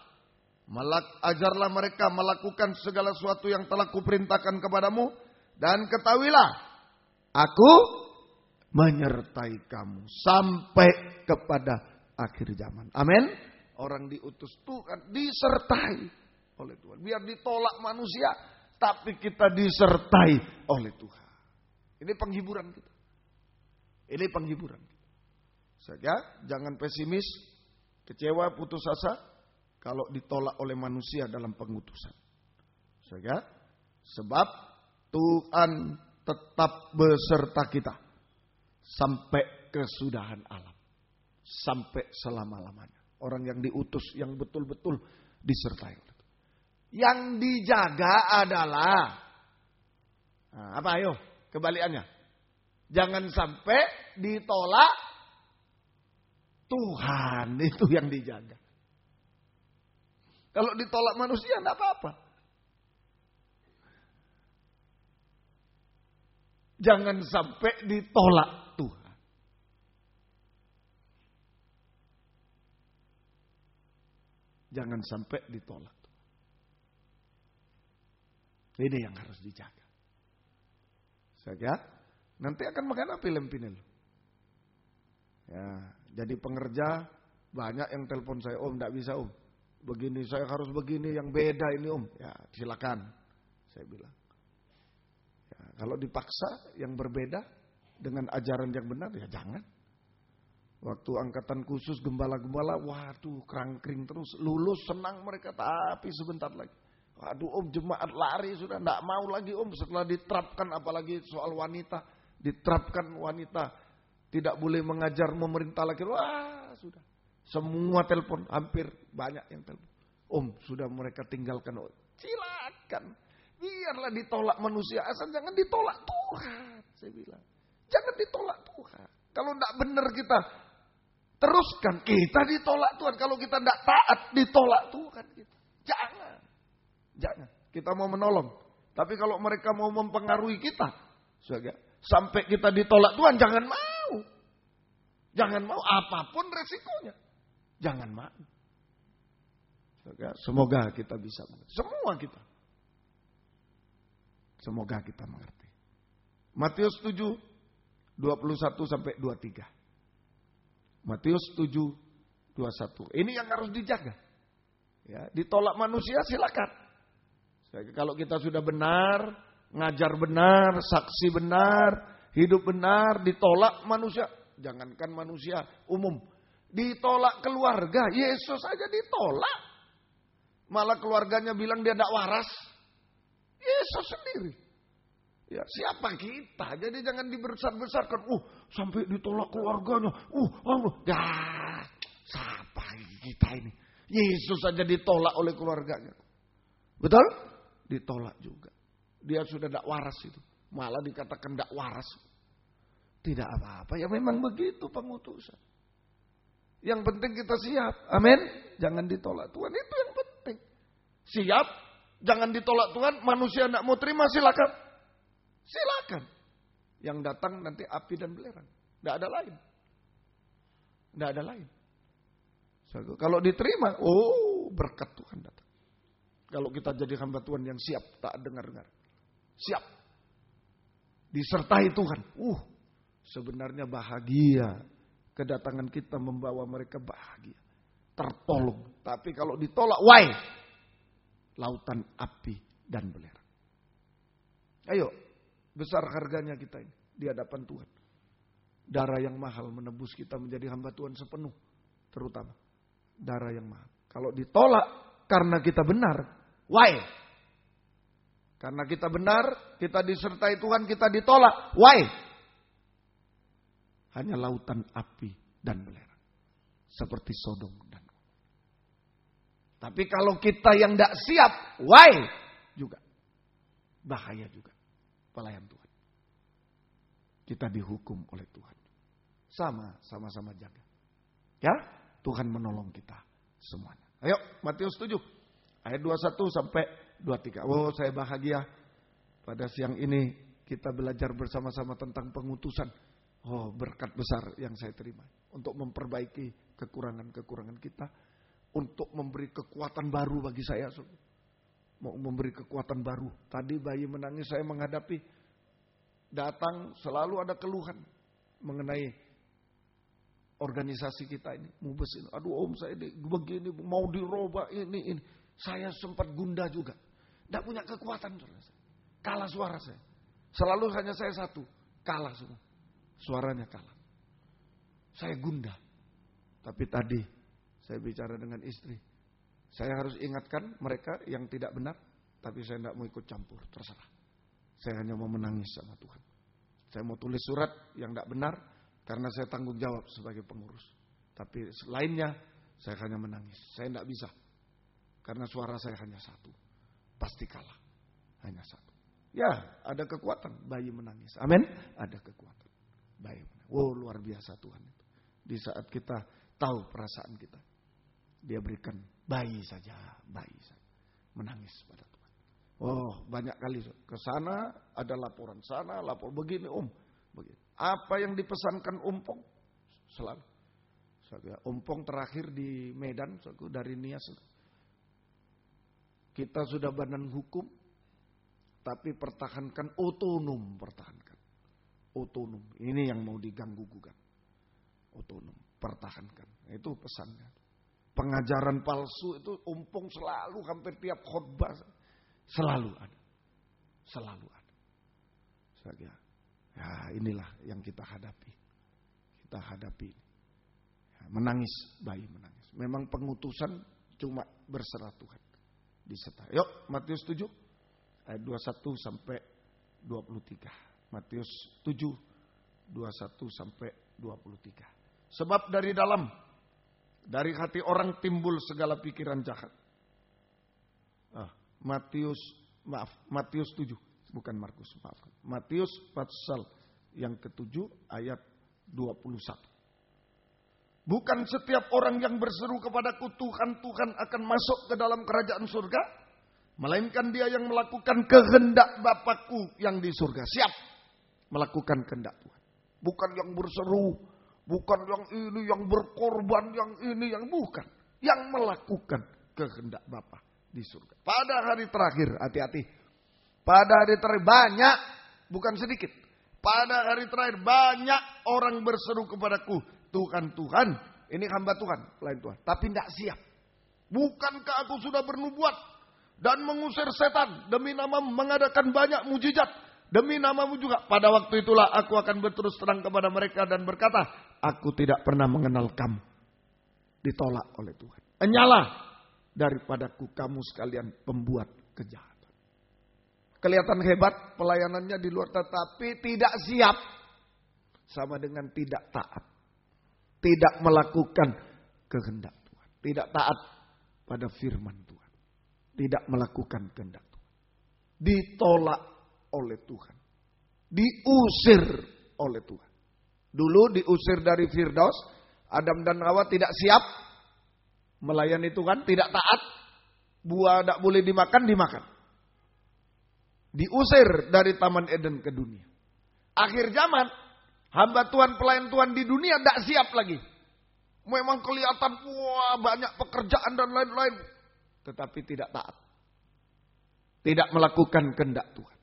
mereka melakukan segala sesuatu yang telah kuperintahkan kepadamu. Dan ketahuilah, aku menyertai kamu sampai kepada akhir zaman. Amin. Orang diutus Tuhan disertai oleh Tuhan. Biar ditolak manusia, tapi kita disertai oleh Tuhan. Ini penghiburan kita. Saja, jangan pesimis, kecewa, putus asa kalau ditolak oleh manusia dalam pengutusan. Sebab Tuhan tetap beserta kita sampai kesudahan alam. Sampai selama-lamanya. Orang yang diutus, yang betul-betul disertai oleh Tuhan. Yang dijaga adalah apa ayo? Kebalikannya. Jangan sampai ditolak Tuhan, itu yang dijaga. Kalau ditolak manusia enggak apa-apa. Jangan sampai ditolak Tuhan. Jangan sampai ditolak. Ini yang harus dijaga. Saja, nanti akan makan apa lempinel. Ya, jadi pengerja banyak yang telepon saya, Om, enggak bisa Om. Begini, saya harus begini, yang beda ini Om. Ya, silakan. Saya bilang. Ya, kalau dipaksa yang berbeda dengan ajaran yang benar, ya jangan. Waktu angkatan khusus gembala-gembala, waduh kerangkring terus. Lulus senang mereka, tapi sebentar lagi. Waduh Om, jemaat lari sudah, enggak mau lagi Om. Setelah diterapkan, apalagi soal wanita. Diterapkan wanita tidak boleh mengajar memerintah lagi. Wah sudah. Semua telepon, hampir banyak yang telepon. Om, sudah mereka tinggalkan. Oh, silakan. Biarlah ditolak manusia, asal jangan ditolak Tuhan. Saya bilang. Jangan ditolak Tuhan. Kalau tidak benar kita teruskan, kita ditolak Tuhan. Kalau kita tidak taat, ditolak Tuhan kita. Jangan. Jangan. Kita mau menolong. Tapi kalau mereka mau mempengaruhi kita, sampai kita ditolak Tuhan, jangan mau. Jangan mau, apapun resikonya. Jangan mau. Semoga kita bisa mengerti. Semua kita. Semoga kita mengerti. Matius 7, 21 sampai 23. Matius 7, 21. Ini yang harus dijaga. Ya, ditolak manusia silakan. Kalau kita sudah benar, ngajar benar, saksi benar, hidup benar, ditolak manusia. Jangankan manusia umum. Ditolak keluarga. Yesus saja ditolak. Malah keluarganya bilang dia tidak waras. Yesus sendiri. Ya, siapa kita? Jadi jangan dibesar-besarkan. Sampai ditolak keluarganya. Siapa kita ini? Yesus saja ditolak oleh keluarganya. Betul? Ditolak juga. Dia sudah tidak waras itu. Malah dikatakan tidak waras. Tidak apa-apa. Ya memang begitu pengutusan. Yang penting kita siap. Amin. Jangan ditolak Tuhan. Itu yang penting. Siap. Jangan ditolak Tuhan. Manusia tidak mau terima, silakan. Silakan. Yang datang nanti api dan belerang. Tidak ada lain. Tidak ada lain. Kalau diterima, berkat Tuhan datang. Kalau kita jadi hamba Tuhan yang siap, tak dengar-dengar. Siap. Disertai Tuhan. Sebenarnya bahagia. Kedatangan kita membawa mereka bahagia. Tertolong. Tapi kalau ditolak, lautan api dan belerang. Ayo, besar harganya kita ini di hadapan Tuhan. Darah yang mahal menebus kita menjadi hamba Tuhan sepenuh. Terutama darah yang mahal. Kalau ditolak karena kita benar, karena kita benar, kita disertai Tuhan, kita ditolak, hanya lautan api dan belerang. Seperti Sodom dan Gomora. Tapi kalau kita yang tidak siap, juga. Bahaya juga. Pelayan Tuhan. Kita dihukum oleh Tuhan. Sama-sama jaga. Ya, Tuhan menolong kita semuanya. Ayo, Matius 7. Ayat 21 sampai 23. Saya bahagia pada siang ini kita belajar bersama-sama tentang pengutusan. Berkat besar yang saya terima. Untuk memperbaiki kekurangan-kekurangan kita. Untuk memberi kekuatan baru bagi saya. Mau memberi kekuatan baru. Tadi bayi menangis, saya menghadapi. Datang selalu ada keluhan. Mengenai organisasi kita ini. Mubes ini. Aduh Om, saya begini. Mau dirubah ini. Saya sempat gundah juga. Tidak punya kekuatan. Kalah suara saya. Selalu hanya saya satu. Kalah semua. Suaranya kalah. Saya gundah. Tapi tadi saya bicara dengan istri. Saya harus ingatkan mereka yang tidak benar. Tapi saya tidak mau ikut campur. Terserah. Saya hanya mau menangis sama Tuhan. Saya mau tulis surat yang tidak benar. Karena saya tanggung jawab sebagai pengurus. Tapi lainnya saya hanya menangis. Saya tidak bisa. Karena suara saya hanya satu. pasti kalah. Hanya satu. Ya, ada kekuatan bayi menangis. Amin. Ada kekuatan bayi menangis. Wow, luar biasa Tuhan itu. Di saat kita tahu perasaan kita, Dia berikan bayi saja menangis pada Tuhan. Oh, banyak kali ke sana ada laporan sana, lapor begini begini. Apa yang dipesankan Umpong selalu. Umpong terakhir di Medan, dari Nias. Kita sudah badan hukum, tapi pertahankan otonom, otonom. Ini yang mau diganggu gugat. Otonom, pertahankan. Itu pesannya. Pengajaran palsu itu Umpong selalu, hampir tiap khotbah selalu ada. Ya, inilah yang kita hadapi. Ya, menangis, bayi menangis. Memang pengutusan cuma berserah Tuhan. Disertai. Yuk, Matius 7 ayat 21 sampai 23. Matius 7 21 sampai 23. Sebab dari dalam, dari hati orang timbul segala pikiran jahat. Matius 7, bukan Markus, maaf. Matius pasal yang ke-7 ayat 21. Bukan setiap orang yang berseru kepadaku Tuhan, Tuhan akan masuk ke dalam kerajaan surga, melainkan dia yang melakukan kehendak Bapakku yang di surga. Siap melakukan kehendak Tuhan. Bukan yang berseru, bukan yang ini, yang berkorban, yang ini, yang bukan. Yang melakukan kehendak Bapa di surga. Pada hari terakhir, hati-hati. Pada hari terakhir banyak, bukan sedikit. Pada hari terakhir banyak orang berseru kepadaku, Tuhan, Tuhan. Ini hamba Tuhan, pelayan Tuhan. Tapi tidak siap. Bukankah aku sudah bernubuat dan mengusir setan demi nama mengadakan banyak mujizat demi namamu juga. Pada waktu itulah aku akan berterus terang kepada mereka dan berkata, aku tidak pernah mengenal kamu. Ditolak oleh Tuhan. Enyalah daripadaku kamu sekalian pembuat kejahatan. Kelihatan hebat pelayanannya di luar, tetapi tidak siap. Sama dengan tidak taat. Tidak melakukan kehendak Tuhan. Tidak taat pada firman Tuhan. Tidak melakukan kehendak Tuhan. Ditolak oleh Tuhan. Diusir oleh Tuhan. Dulu diusir dari Firdaus. Adam dan Hawa tidak siap melayani Tuhan. Tidak taat. Buah tidak boleh dimakan. Diusir dari Taman Eden ke dunia. Akhir zaman. Hamba Tuhan, pelayan Tuhan di dunia tidak siap lagi. Memang kelihatan wah banyak pekerjaan dan lain-lain. Tetapi tidak taat. Tidak melakukan kehendak Tuhan.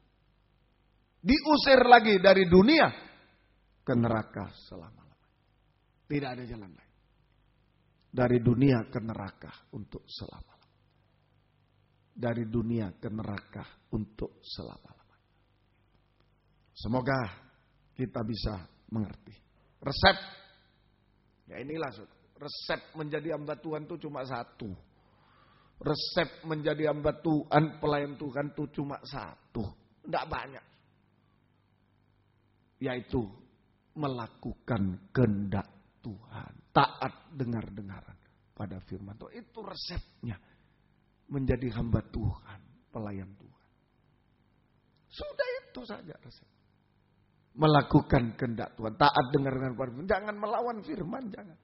Diusir lagi dari dunia ke neraka selama-lamanya. Tidak ada jalan lain. Dari dunia ke neraka untuk selama-lamanya. Dari dunia ke neraka untuk selama-lamanya. Semoga kita bisa mengerti. Resep. Ya inilah resep menjadi hamba Tuhan itu cuma satu. Resep menjadi hamba Tuhan, pelayan Tuhan itu cuma satu. Tidak banyak. Yaitu melakukan kehendak Tuhan. Taat dengar-dengaran pada firman Tuhan. Itu resepnya. Menjadi hamba Tuhan, pelayan Tuhan. Sudah itu saja resep. Melakukan kehendak Tuhan. Taat dengar-dengaran pada firman. Jangan melawan firman, jangan.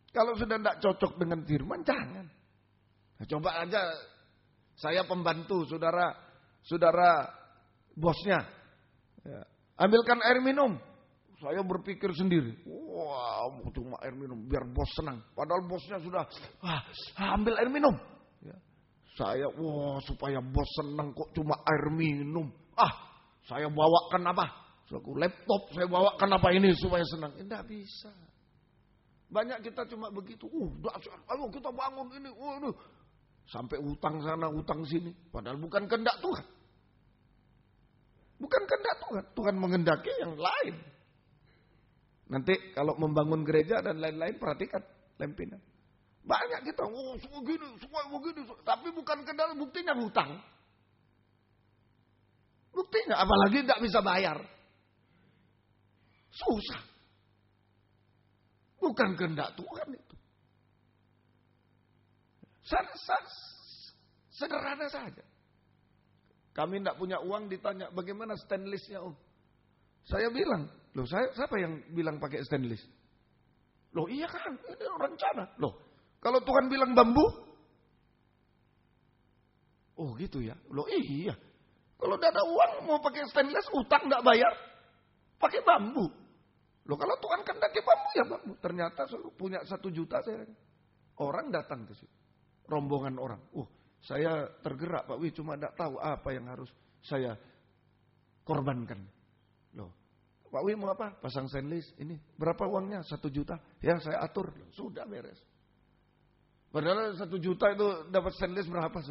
Kalau sudah tidak cocok dengan firman, jangan. Nah, coba aja saya pembantu saudara bosnya. Ya. Ambilkan air minum. Saya berpikir sendiri. Wah, cuma air minum biar bos senang. Padahal bosnya sudah ambil air minum. Ya. Saya supaya bos senang kok cuma air minum. Saya bawakan apa? Laptop saya bawakan apa ini supaya senang. Tidak bisa. Banyak kita cuma begitu. Ayo kita bangun ini. Sampai utang sana, utang sini. Padahal bukan kehendak Tuhan. Bukan kehendak Tuhan. Tuhan menghendaki yang lain. Nanti kalau membangun gereja dan lain-lain, perhatikan lempinan. Banyak kita, semua begini. Tapi bukan kehendak, buktinya hutang. Buktinya, apalagi tidak bisa bayar. Susah. Bukan kehendak Tuhan itu. Sederhana saja. Kami tidak punya uang, ditanya bagaimana stainlessnya Om. Saya bilang, loh siapa yang bilang pakai stainless? Loh iya kan, ini rencana. Loh kalau Tuhan bilang bambu, oh gitu ya. Loh iya, kalau tidak ada uang mau pakai stainless, utang tidak bayar, pakai bambu. Loh kalau Tuhan kehendaki bambu ya bambu. Ternyata punya 1 juta saya. Orang datang ke situ, rombongan orang. Saya tergerak Pak Wi, cuma tidak tahu apa yang harus saya korbankan. Loh, Pak Wi mau apa? Pasang stainless. Ini berapa uangnya? 1 juta. Ya saya atur. Loh, sudah beres. Padahal 1 juta itu dapat stainless berapa?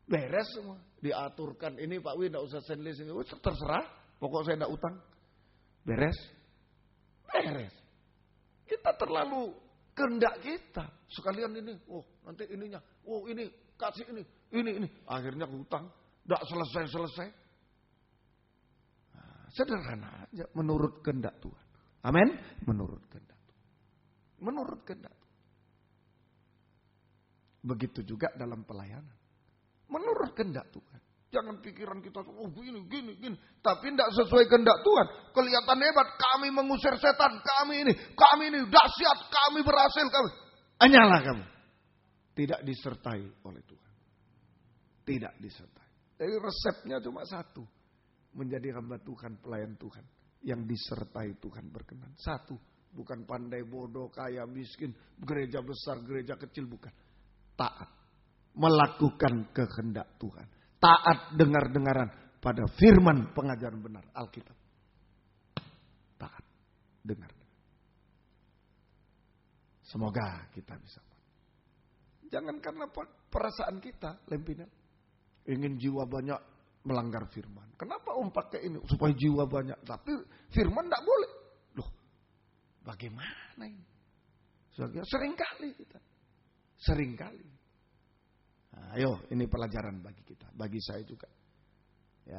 Beres semua. Diaturkan. Ini Pak Wi tidak usah stainless. Terserah. Pokok saya tidak utang. Beres. Beres. Kita terlalu kehendak kita. Sekalian ini. Nanti ininya. Ini. Kasih ini. Ini. Akhirnya hutang. Tidak selesai-selesai. Sederhana aja. Menurut kehendak Tuhan. Amin. Menurut kehendak Tuhan. Menurut kehendak Tuhan. Begitu juga dalam pelayanan. Menurut kehendak Tuhan. Jangan pikiran kita, gini. Tapi tidak sesuai kehendak Tuhan. Kelihatan hebat, kami mengusir setan, kami ini dahsyat, kami berhasil, kami. Hanyalah kamu. Tidak disertai oleh Tuhan. Tidak disertai. Jadi resepnya cuma satu. Menjadi hamba Tuhan, pelayan Tuhan. Yang disertai Tuhan berkenan. Satu. Bukan pandai, bodoh, kaya, miskin, gereja besar, gereja kecil, bukan. Taat. Melakukan kehendak Tuhan. Taat dengar-dengaran pada firman pengajaran benar Alkitab. Taat dengar. Semoga kita bisa. Jangan karena perasaan kita, Lempinel. Ingin jiwa banyak melanggar firman. Kenapa Om pakai ini? Supaya jiwa banyak. Tapi firman tidak boleh. Loh, bagaimana ini? Seringkali kita. Seringkali. Nah, ayo, ini pelajaran bagi kita. Bagi saya juga. Ya,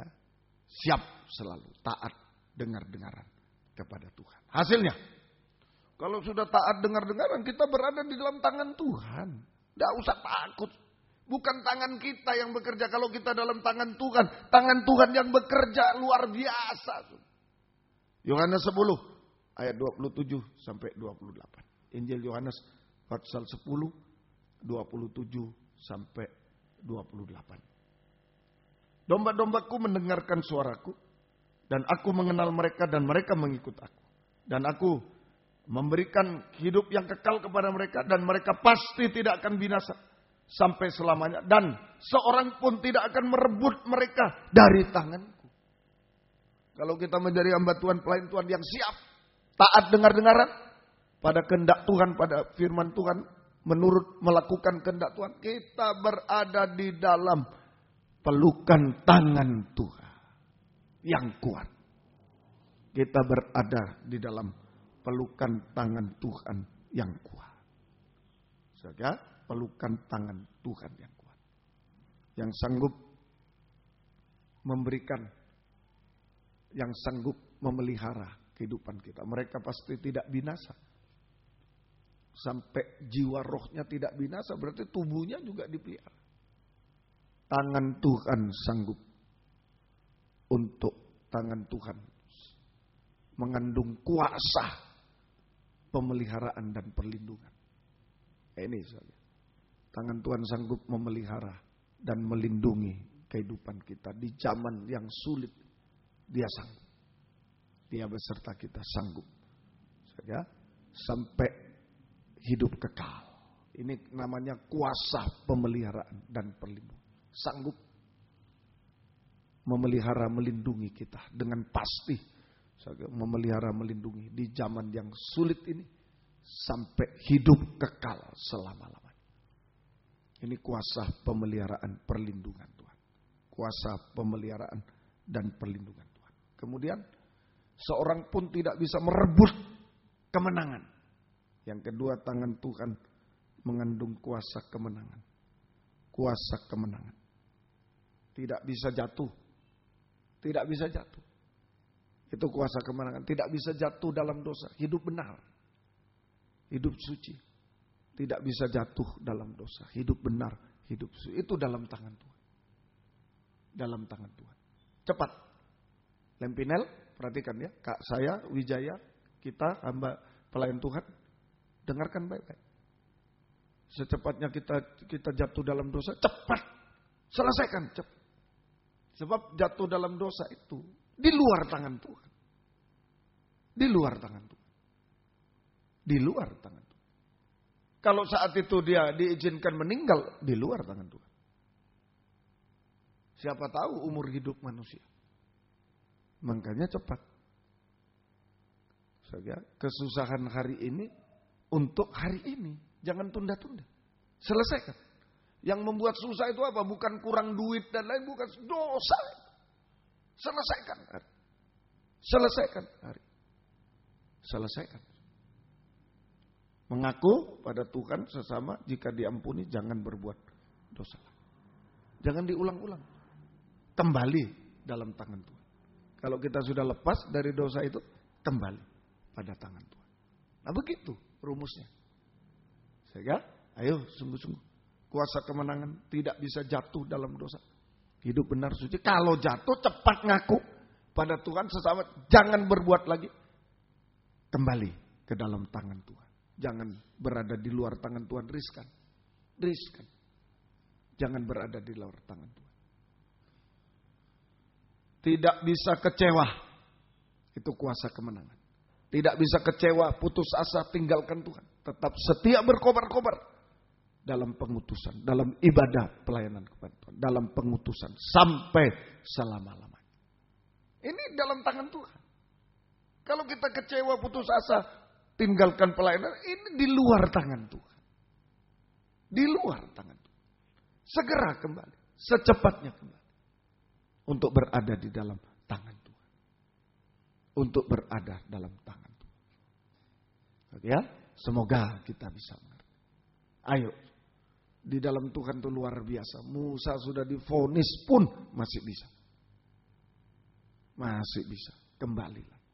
siap selalu. Taat dengar-dengaran kepada Tuhan. Hasilnya. Kalau sudah taat dengar-dengaran, kita berada di dalam tangan Tuhan. Tidak usah takut. Bukan tangan kita yang bekerja. Kalau kita dalam tangan Tuhan. Tangan Tuhan yang bekerja luar biasa. Yohanes 10 ayat 27 sampai 28. Injil Yohanes pasal 10 27 sampai 28. Domba-dombaku mendengarkan suaraku. Dan aku mengenal mereka dan mereka mengikut aku. Dan aku memberikan hidup yang kekal kepada mereka. Dan mereka pasti tidak akan binasa sampai selamanya. Dan seorang pun tidak akan merebut mereka dari tanganku. Kalau kita menjadi hamba Tuhan, pelayan Tuhan yang siap. Taat dengar-dengaran pada kehendak Tuhan, pada firman Tuhan. Menurut melakukan kehendak Tuhan. Kita berada di dalam pelukan tangan Tuhan yang kuat. Kita berada di dalam pelukan tangan Tuhan yang kuat. Saudara, pelukan tangan Tuhan yang kuat. Yang sanggup memberikan, yang sanggup memelihara kehidupan kita. Mereka pasti tidak binasa. Sampai jiwa rohnya tidak binasa, berarti tubuhnya juga dipelihara. Tangan Tuhan sanggup. Untuk tangan Tuhan mengandung kuasa pemeliharaan dan perlindungan. Ini saja. Tangan Tuhan sanggup memelihara dan melindungi kehidupan kita di zaman yang sulit. Dia sanggup. Dia beserta kita sanggup. Saja sampai hidup kekal. Ini namanya kuasa pemeliharaan dan perlindungan. Sanggup memelihara, melindungi kita dengan pasti. Memelihara, melindungi di zaman yang sulit ini. Sampai hidup kekal selama-lamanya. Ini kuasa pemeliharaan perlindungan Tuhan. Kuasa pemeliharaan dan perlindungan Tuhan. Kemudian seorang pun tidak bisa merebut kemenangan. Yang kedua, tangan Tuhan mengandung kuasa kemenangan. Kuasa kemenangan. Tidak bisa jatuh. Tidak bisa jatuh. Itu kuasa kemenangan. Tidak bisa jatuh dalam dosa. Hidup benar. Hidup suci. Tidak bisa jatuh dalam dosa. Hidup benar. Hidup suci. Itu dalam tangan Tuhan. dalam tangan Tuhan. Cepat. Lempinel, perhatikan ya, Kak saya, Wijaya, kita hamba pelayan Tuhan, dengarkan baik-baik. Secepatnya kita jatuh dalam dosa, cepat selesaikan, cepat. Sebab jatuh dalam dosa itu di luar tangan Tuhan. Di luar tangan Tuhan. Di luar tangan Tuhan. Kalau saat itu dia diizinkan meninggal, di luar tangan Tuhan. Siapa tahu umur hidup manusia. Makanya cepat. Saja kesusahan hari ini untuk hari ini. Jangan tunda-tunda. Selesaikan. Yang membuat susah itu apa? Bukan kurang duit dan lain, bukan dosa. Selesaikan hari. Selesaikan hari. Selesaikan. Mengaku pada Tuhan sesama jika diampuni, jangan berbuat dosa. Jangan diulang-ulang. Kembali dalam tangan Tuhan. Kalau kita sudah lepas dari dosa itu, kembali pada tangan Tuhan. Nah begitu rumusnya. Sehingga ayo sungguh-sungguh. Kuasa kemenangan tidak bisa jatuh dalam dosa. Hidup benar suci. Kalau jatuh cepat ngaku pada Tuhan sesama. Jangan berbuat lagi. Kembali ke dalam tangan Tuhan. Jangan berada di luar tangan Tuhan. Riskan. Riskan. Jangan berada di luar tangan Tuhan. Tidak bisa kecewa. Itu kuasa kemenangan. Tidak bisa kecewa, putus asa, tinggalkan Tuhan. Tetap setia berkobar-kobar. Dalam pengutusan, dalam ibadah pelayanan kepada Tuhan. Dalam pengutusan sampai selama-lamanya. Ini dalam tangan Tuhan. Kalau kita kecewa, putus asa, tinggalkan pelayanan, ini di luar tangan Tuhan. Di luar tangan Tuhan. Segera kembali, secepatnya kembali. Untuk berada di dalam tangan Tuhan. Untuk berada dalam tangan Tuhan. Oke ya, semoga kita bisa mengerti. Ayo, di dalam Tuhan itu luar biasa. Musa sudah divonis pun masih bisa. Masih bisa, kembali lagi.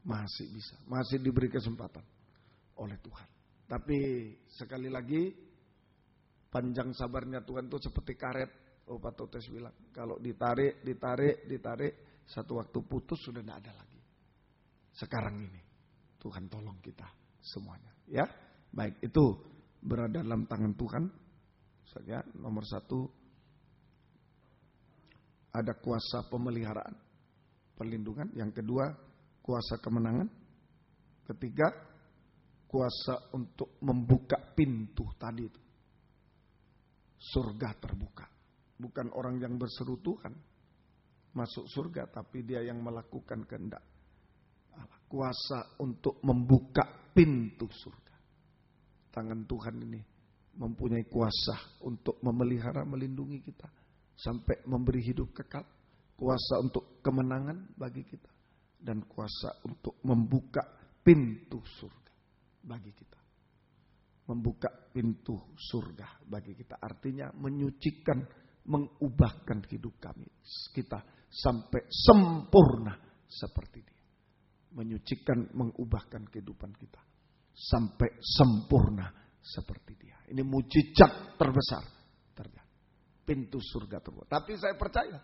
Masih bisa, masih diberi kesempatan oleh Tuhan. Tapi sekali lagi, panjang sabarnya Tuhan itu seperti karet. Pak Totes bilang, kalau ditarik, satu waktu putus sudah tidak ada lagi. Sekarang ini, Tuhan tolong kita semuanya. Ya, baik itu berada dalam tangan Tuhan. Saja nomor satu, ada kuasa pemeliharaan, perlindungan. Yang kedua, kuasa kemenangan. Ketiga, kuasa untuk membuka pintu tadi itu. Surga terbuka. Bukan orang yang berseru Tuhan masuk surga, tapi dia yang melakukan kehendak Allah. Kuasa untuk membuka pintu surga. Tangan Tuhan ini mempunyai kuasa untuk memelihara, melindungi kita sampai memberi hidup kekal. Kuasa untuk kemenangan bagi kita dan kuasa untuk membuka pintu surga bagi kita. Membuka pintu surga bagi kita artinya menyucikan, mengubahkan hidup kita sampai sempurna seperti Dia. Menyucikan, mengubahkan kehidupan kita sampai sempurna seperti Dia. Ini mujizat terbesar terjadi. Pintu surga terbuka. Tapi saya percaya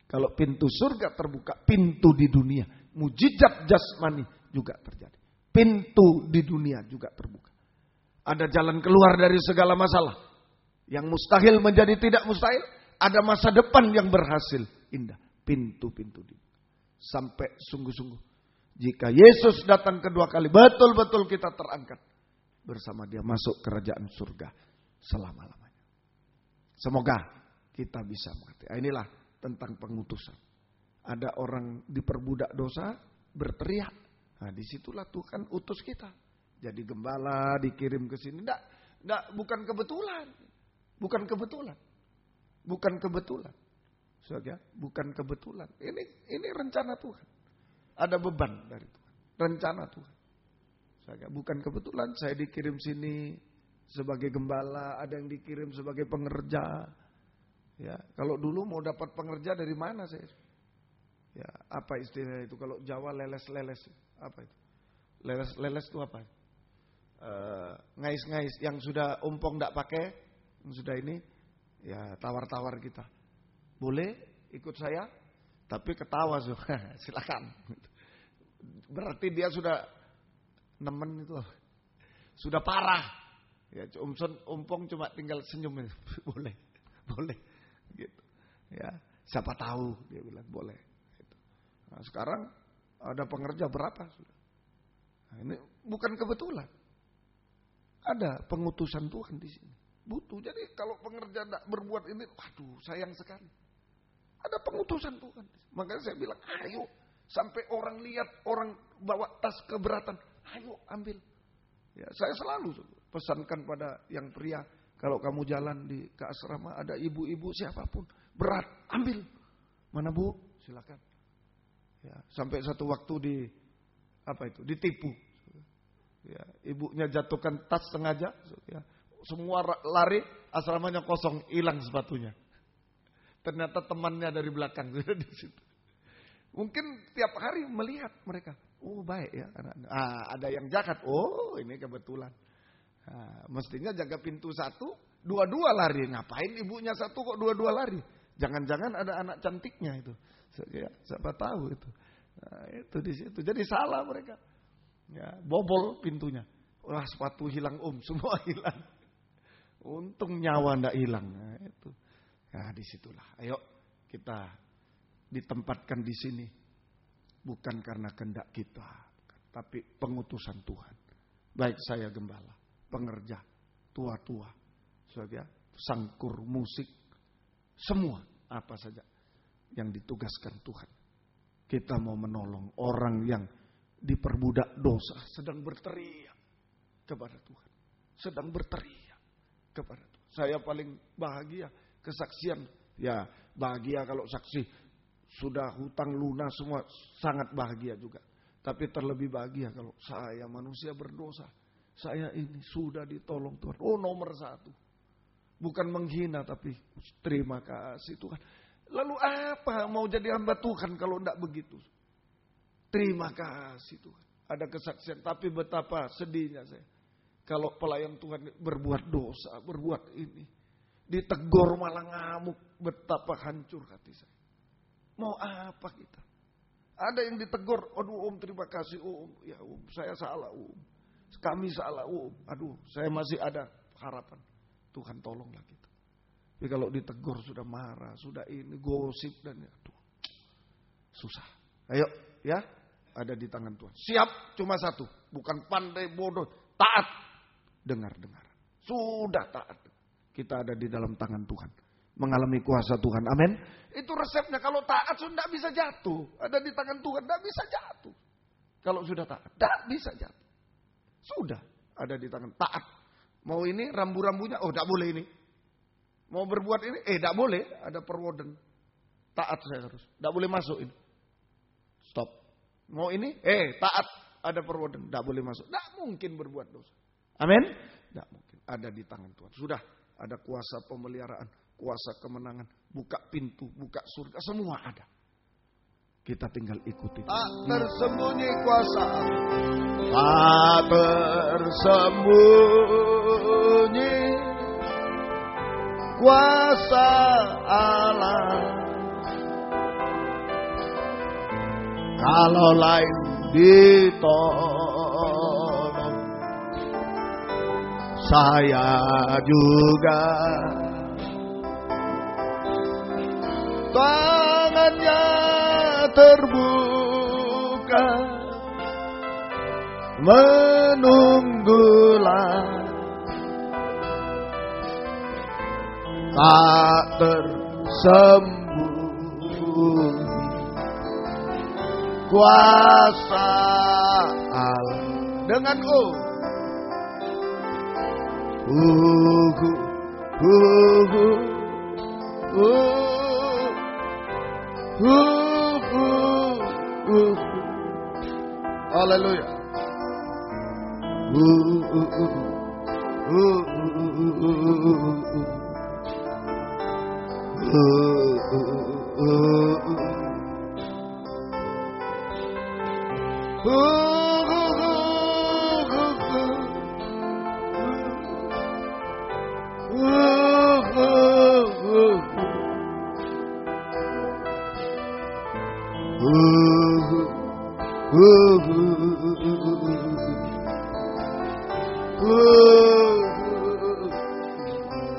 kalau pintu surga terbuka, pintu di dunia, mujizat jasmani juga terjadi. Pintu di dunia juga terbuka. Ada jalan keluar dari segala masalah. Yang mustahil menjadi tidak mustahil. Ada masa depan yang berhasil. Indah. Pintu-pintu dibuka. Sampai sungguh-sungguh. Jika Yesus datang kedua kali. Betul-betul kita terangkat. Bersama Dia masuk kerajaan surga. Selama-lamanya. Semoga kita bisa mengerti. Inilah tentang pengutusan. Ada orang diperbudak dosa. Berteriak. Nah disitulah Tuhan utus kita. Jadi gembala dikirim ke sini. Bukan kebetulan. Bukan kebetulan. Bukan kebetulan. Saudara, bukan kebetulan. Ini rencana Tuhan. Ada beban dari Tuhan. Rencana Tuhan. Saudara, bukan kebetulan saya dikirim sini sebagai gembala, ada yang dikirim sebagai pengerja. Ya, kalau dulu mau dapat pengerja dari mana saya? Ya, apa istilahnya itu? Kalau Jawa leles-leles. Apa itu? Leles-leles itu apa? Ngais-ngais yang sudah umpong tidak pakai. Sudah ini ya tawar-tawar kita. Boleh ikut saya, tapi ketawa silakan. Berarti dia sudah nemen itu, sudah parah. Ya, Umpong cuma tinggal senyum, boleh, gitu. Ya, siapa tahu dia bilang boleh. Gitu. Nah, sekarang ada pengerja berapa sudah? Nah, ini bukan kebetulan. Ada pengutusan Tuhan di sini. Butuh. Jadi kalau pengerja tidak berbuat ini, waduh sayang sekali. Ada pengutusan Tuhan. Makanya saya bilang, ayo. Sampai orang lihat, orang bawa tas keberatan. Ayo ambil. Ya, saya selalu pesankan pada yang pria. Kalau kamu jalan ke asrama, ada ibu-ibu siapapun. Berat, ambil. Mana bu? Silakan. Ya, sampai satu waktu ditipu. Ya, ibunya jatuhkan tas sengaja. Ya, semua lari, asramanya kosong, hilang sepatunya. Ternyata temannya dari belakang sudah di situ. Mungkin tiap hari melihat mereka. Oh baik ya anak-anak. Ada yang jahat. Oh ini kebetulan. Mestinya jaga pintu satu, dua-dua lari. Ngapain ibunya satu kok dua-dua lari? Jangan-jangan ada anak cantiknya itu. Ya, siapa tahu itu. Nah, itu di situ. Jadi salah mereka. Ya, bobol pintunya. Wah sepatu hilang semua hilang. Untung nyawa ndak hilang. Nah, itu. Nah disitulah. Ayo kita ditempatkan di sini bukan karena kehendak kita, tapi pengutusan Tuhan. Baik saya gembala, pengerja, tua-tua, saudara, sangkur musik, semua apa saja yang ditugaskan Tuhan. Kita mau menolong orang yang diperbudak dosa, sedang berteriak kepada Tuhan, sedang berteriak kepada Tuhan. Saya paling bahagia kesaksian, ya bahagia kalau saksi sudah hutang lunas semua, sangat bahagia juga. Tapi terlebih bahagia kalau saya manusia berdosa, saya ini sudah ditolong Tuhan. Oh nomor satu, bukan menghina tapi terima kasih Tuhan. Lalu apa mau jadi hamba Tuhan kalau tidak begitu? Terima kasih Tuhan. Ada kesaksian, tapi betapa sedihnya saya kalau pelayan Tuhan berbuat dosa, berbuat ini. Ditegur malah ngamuk, betapa hancur hati saya. Mau apa kita? Ada yang ditegur, aduh terima kasih ya saya salah kami salah aduh saya masih ada harapan. Tuhan tolonglah kita. Tapi kalau ditegur sudah marah, sudah ini gosip dan aduh susah. Ayo ya, ada di tangan Tuhan. Siap cuma satu, bukan pandai bodoh, taat. Dengar. Sudah taat. Kita ada di dalam tangan Tuhan. Mengalami kuasa Tuhan. Amin. Itu resepnya. Kalau taat sudah tidak bisa jatuh. Ada di tangan Tuhan. Tidak bisa jatuh. Kalau sudah taat. Tidak bisa jatuh. Sudah. Ada di tangan. Taat. Mau ini rambu-rambunya. Oh tidak boleh ini. Mau berbuat ini. Tidak boleh. Ada perwoden. Taat saya harus. Tidak boleh masuk ini. Stop. Mau ini. Taat. Ada perwoden. Tidak boleh masuk. Tidak mungkin berbuat dosa. Amin. Tidak mungkin. Ada di tangan Tuhan. Sudah. Ada kuasa pemeliharaan, kuasa kemenangan, buka pintu, buka surga, semua ada. Kita tinggal ikuti. Tak tersembunyi kuasa, tak tersembunyi kuasa Allah. Kalau lain ditolong, saya juga. Tangannya terbuka, menunggulah, tak tersembunyi kuasa Allah. Dengan haleluya.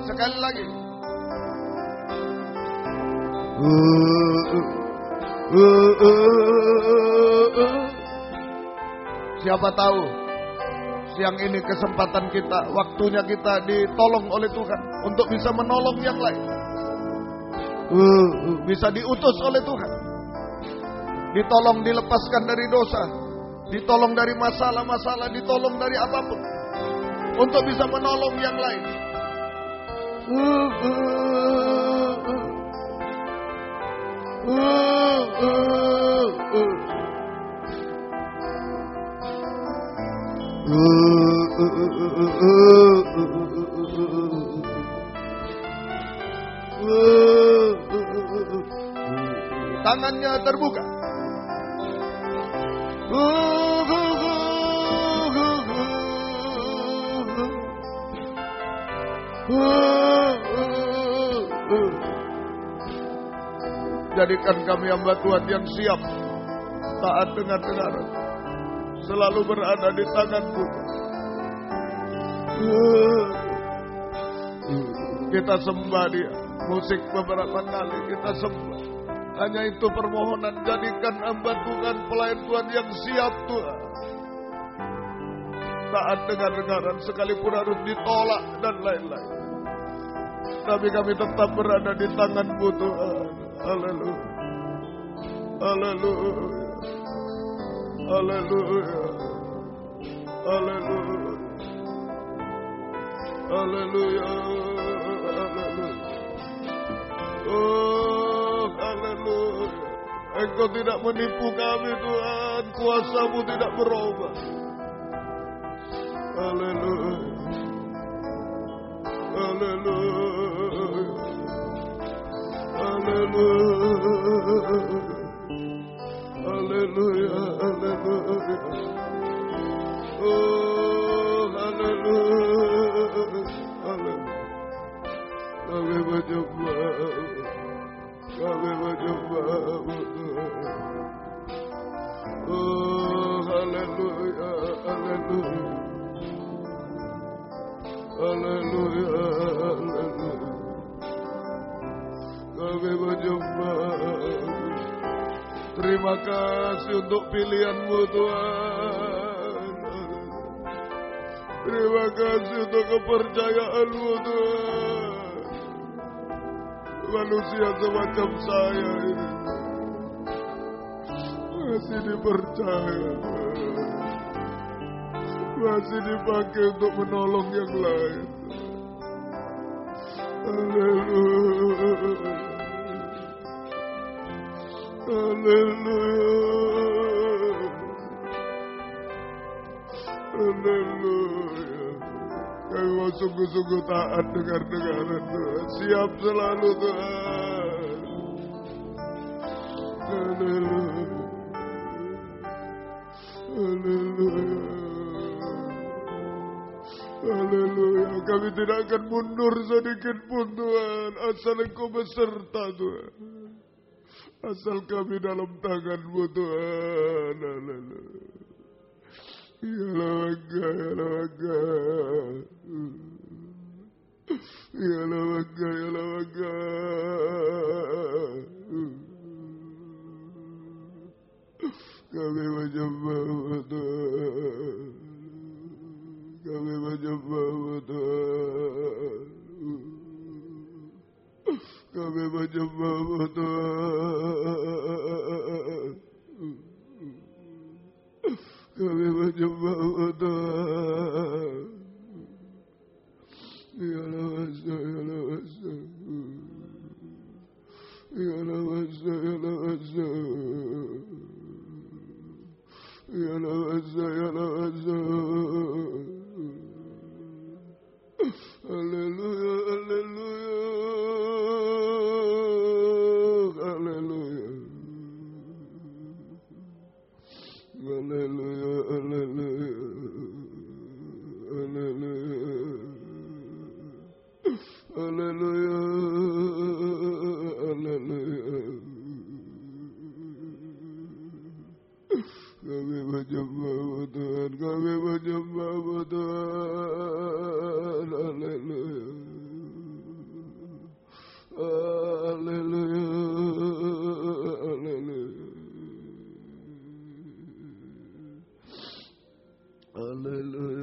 Sekali lagi. Siapa tahu siang ini kesempatan kita, waktunya kita ditolong oleh Tuhan untuk bisa menolong yang lain. Bisa diutus oleh Tuhan, ditolong dilepaskan dari dosa, ditolong dari masalah-masalah, ditolong dari apapun untuk bisa menolong yang lain. Tangannya terbuka. Jadikan kami hamba Tuhan yang siap, taat dengar-dengaran, selalu berada di tangan-Mu. Kita sembah Dia, musik beberapa kali kita sembah. Hanya itu permohonan, jadikan hamba Tuhan, pelayan Tuhan yang siap Tuhan. Taat dengar-dengaran sekalipun harus ditolak dan lain-lain. Tapi kami tetap berada di tangan-Mu Tuhan. Haleluya. Haleluya. Haleluya. Haleluya. Haleluya. Haleluya. Oh, haleluya. Engkau tidak menipu kami Tuhan. Kuasa-Mu tidak berubah. Haleluya. Haleluya. Haleluya. Haleluya. Haleluya. Oh, haleluya. Haleluya. Kami menyembah. Kami menyembah. Oh, haleluya. Haleluya. Haleluya. Haleluya. Kami menyembah. Terima kasih untuk pilihan-Mu Tuhan. Terima kasih untuk kepercayaan-Mu Tuhan. Manusia semacam saya ini masih dipercaya, masih dipakai untuk menolong yang lain. Haleluya. Haleluya. Haleluya. Kami mau sungguh-sungguh taat dengar-dengaran Tuhan. Siap selalu Tuhan. Haleluya. Haleluya. Haleluya. Kami tidak akan mundur sedikit pun Tuhan. Asal Engkau beserta Tuhan. Asal kami dalam tangan-Mu Tuhan. Haleluya. Ya laga, ya laga. Ya laga, ya laga. Kami menyembah-Mu Tuhan. Kami menyembah-Mu Tuhan. Kami menyembah-Mu Tuhan. Kami menyembah-Mu Tuhan. Ya lawasa, ya lawasa. Ya lawasa, ya lawasa. Ya lawasa, ya lawasa. Haleluya, haleluya. Haleluya. Haleluya, haleluya. Haleluya. Haleluya. Haleluya. Kami menyembah Tuhan, kami menyembah. Tuhan. Haleluya. Haleluya. Haleluya. Haleluya.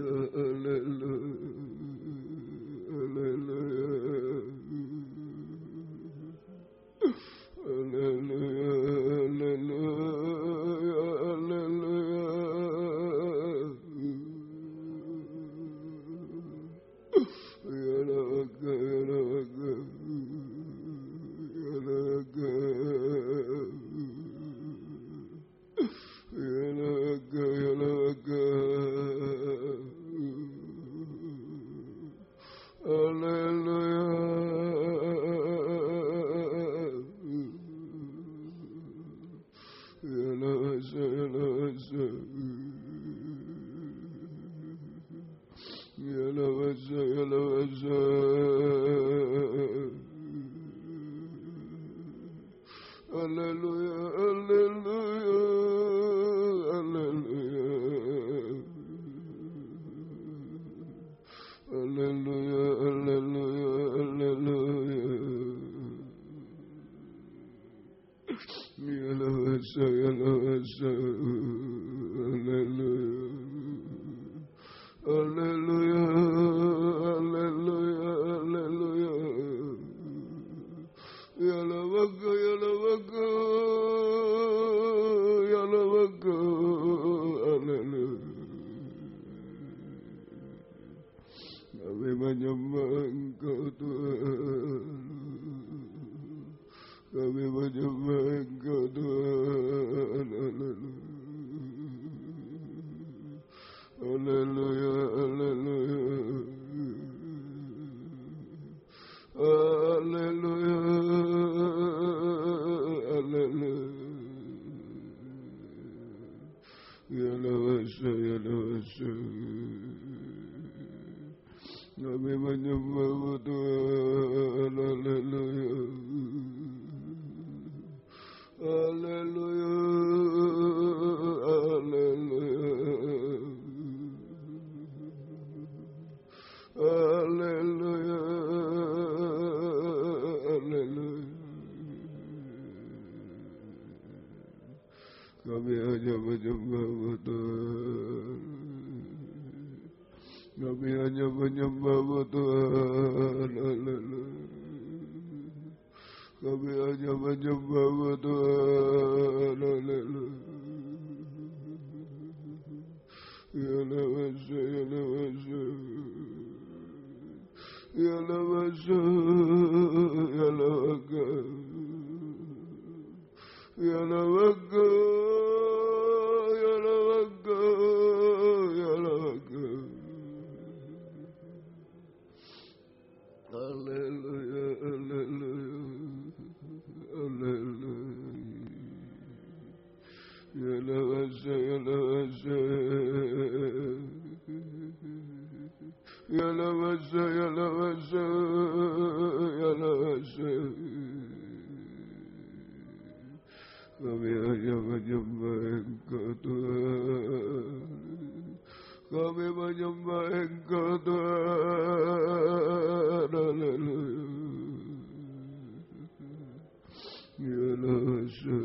Kami menyembah Engkau Tuhan. Kami menyembah Engkau Tuhan. Haleluya. Haleluya. Haleluya. Haleluya. Ya lawasa, ya lawasa. Kami menyembah Tuhan. Haleluya. Haleluya. Haleluya. Haleluya. Haleluya. Kami hanya menyembah Tuhan. Kami hanya menyembah Tuhan. Haleluya. Kami hanya menyembah Tuhan. Haleluya. Ya lawasa, ya lawasa. Ya lawasa, ya lawaka. Ya lawaka. Ya lawaka. Ya lawaka. Haleluya, haleluya, haleluya. Ya lawasa, ya lawasa. Ya lawasa, ya lawasa, ya lawasa. Kami hanya menyembah Engkau Tuhan. Kami menyembah Engkau Tuhan. Haleluya. Ya lawasa,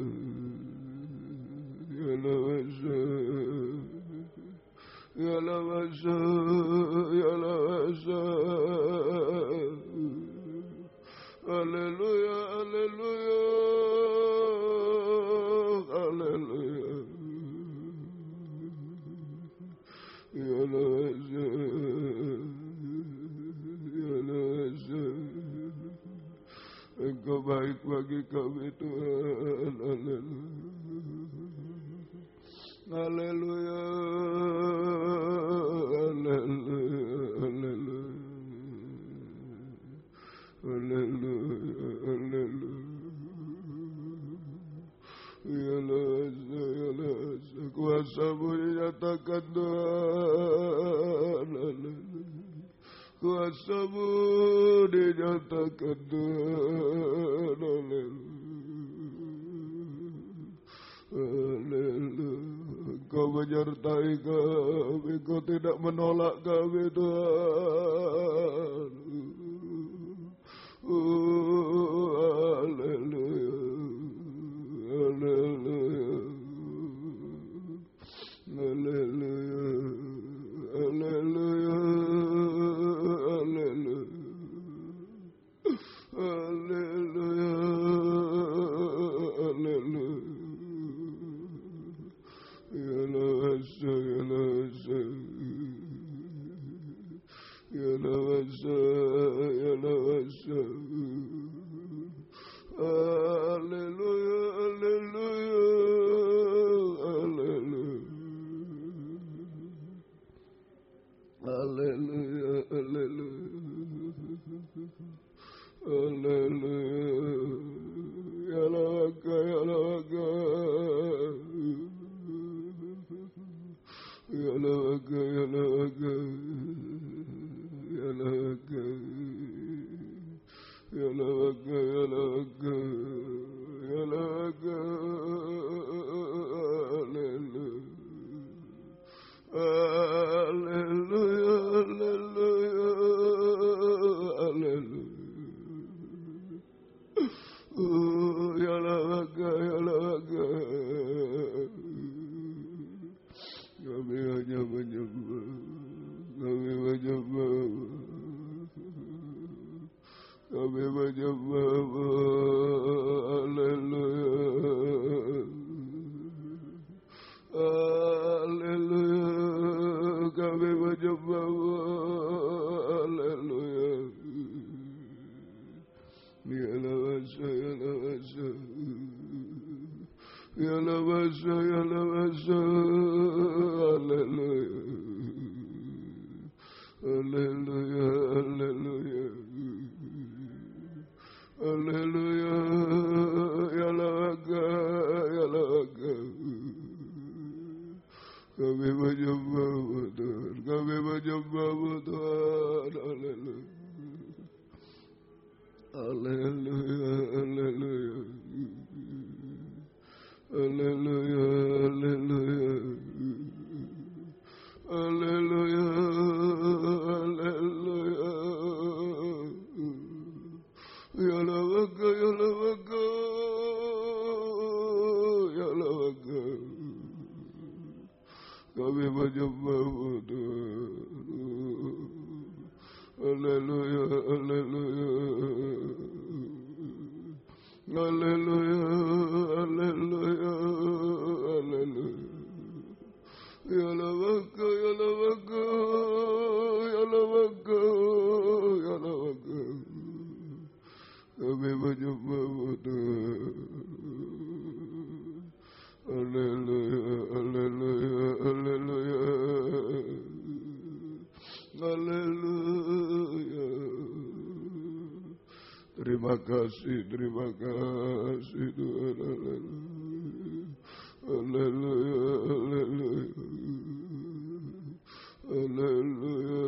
ya lawasa, ya lawasa, ya lawasa. Haleluya, haleluya, haleluya. Ya lawasa, ya lawasa. Engkau baik bagi kami Tuhan. Haleluya. Haleluya. Haleluya. Haleluya. Haleluya. Ya lawasa, ya lawasa. Kuasa-Mu dinyatakan Tuhan. Haleluya. Kuasa-Mu dinyatakan Tuhan. Haleluya. Haleluya. Engkau menyertai kami, Kau tidak menolak kami Tuhan. Haleluya, haleluya, haleluya, haleluya, haleluya, haleluya, haleluya. Ya lawasa, ya lawasa, ya lawasa, ya lawasa. Haleluya, haleluya, haleluya, haleluya, haleluya, haleluya. Ya lawaka, ya lawaka, ya lawaka, ya lawaka, ya lawaka, ya lawaka, ya lawaka, ya lawaka. Haleluya, haleluya, haleluya. Ya lawaka, ya lawaka. Kami hanya menyembah, kami menyembah, kami menyembah. Haleluya, haleluya, kami menyembah. Haleluya. Ya lawasa, ya lawasa, ya lawasa, ya lawasa. Haleluya, haleluya, haleluya, haleluya. Ya lawaka, ya lawaka. Kami menyembah Tuhan, kami menyembah Tuhan. Haleluya, haleluya, haleluya, haleluya, haleluya, haleluya, haleluya. Ya lawaka, ya lawaka, ya lawaka. Kami menyembah Tuhan. Haleluya, haleluya, haleluya, haleluya, haleluya. Ya lawaka, ya lawaka, ya lawaka, ya lawaka. Kami menyembah Tuhan. Haleluya, haleluya, haleluya, haleluya. Terima kasih Tuhan. Haleluya, haleluya, haleluya, haleluya,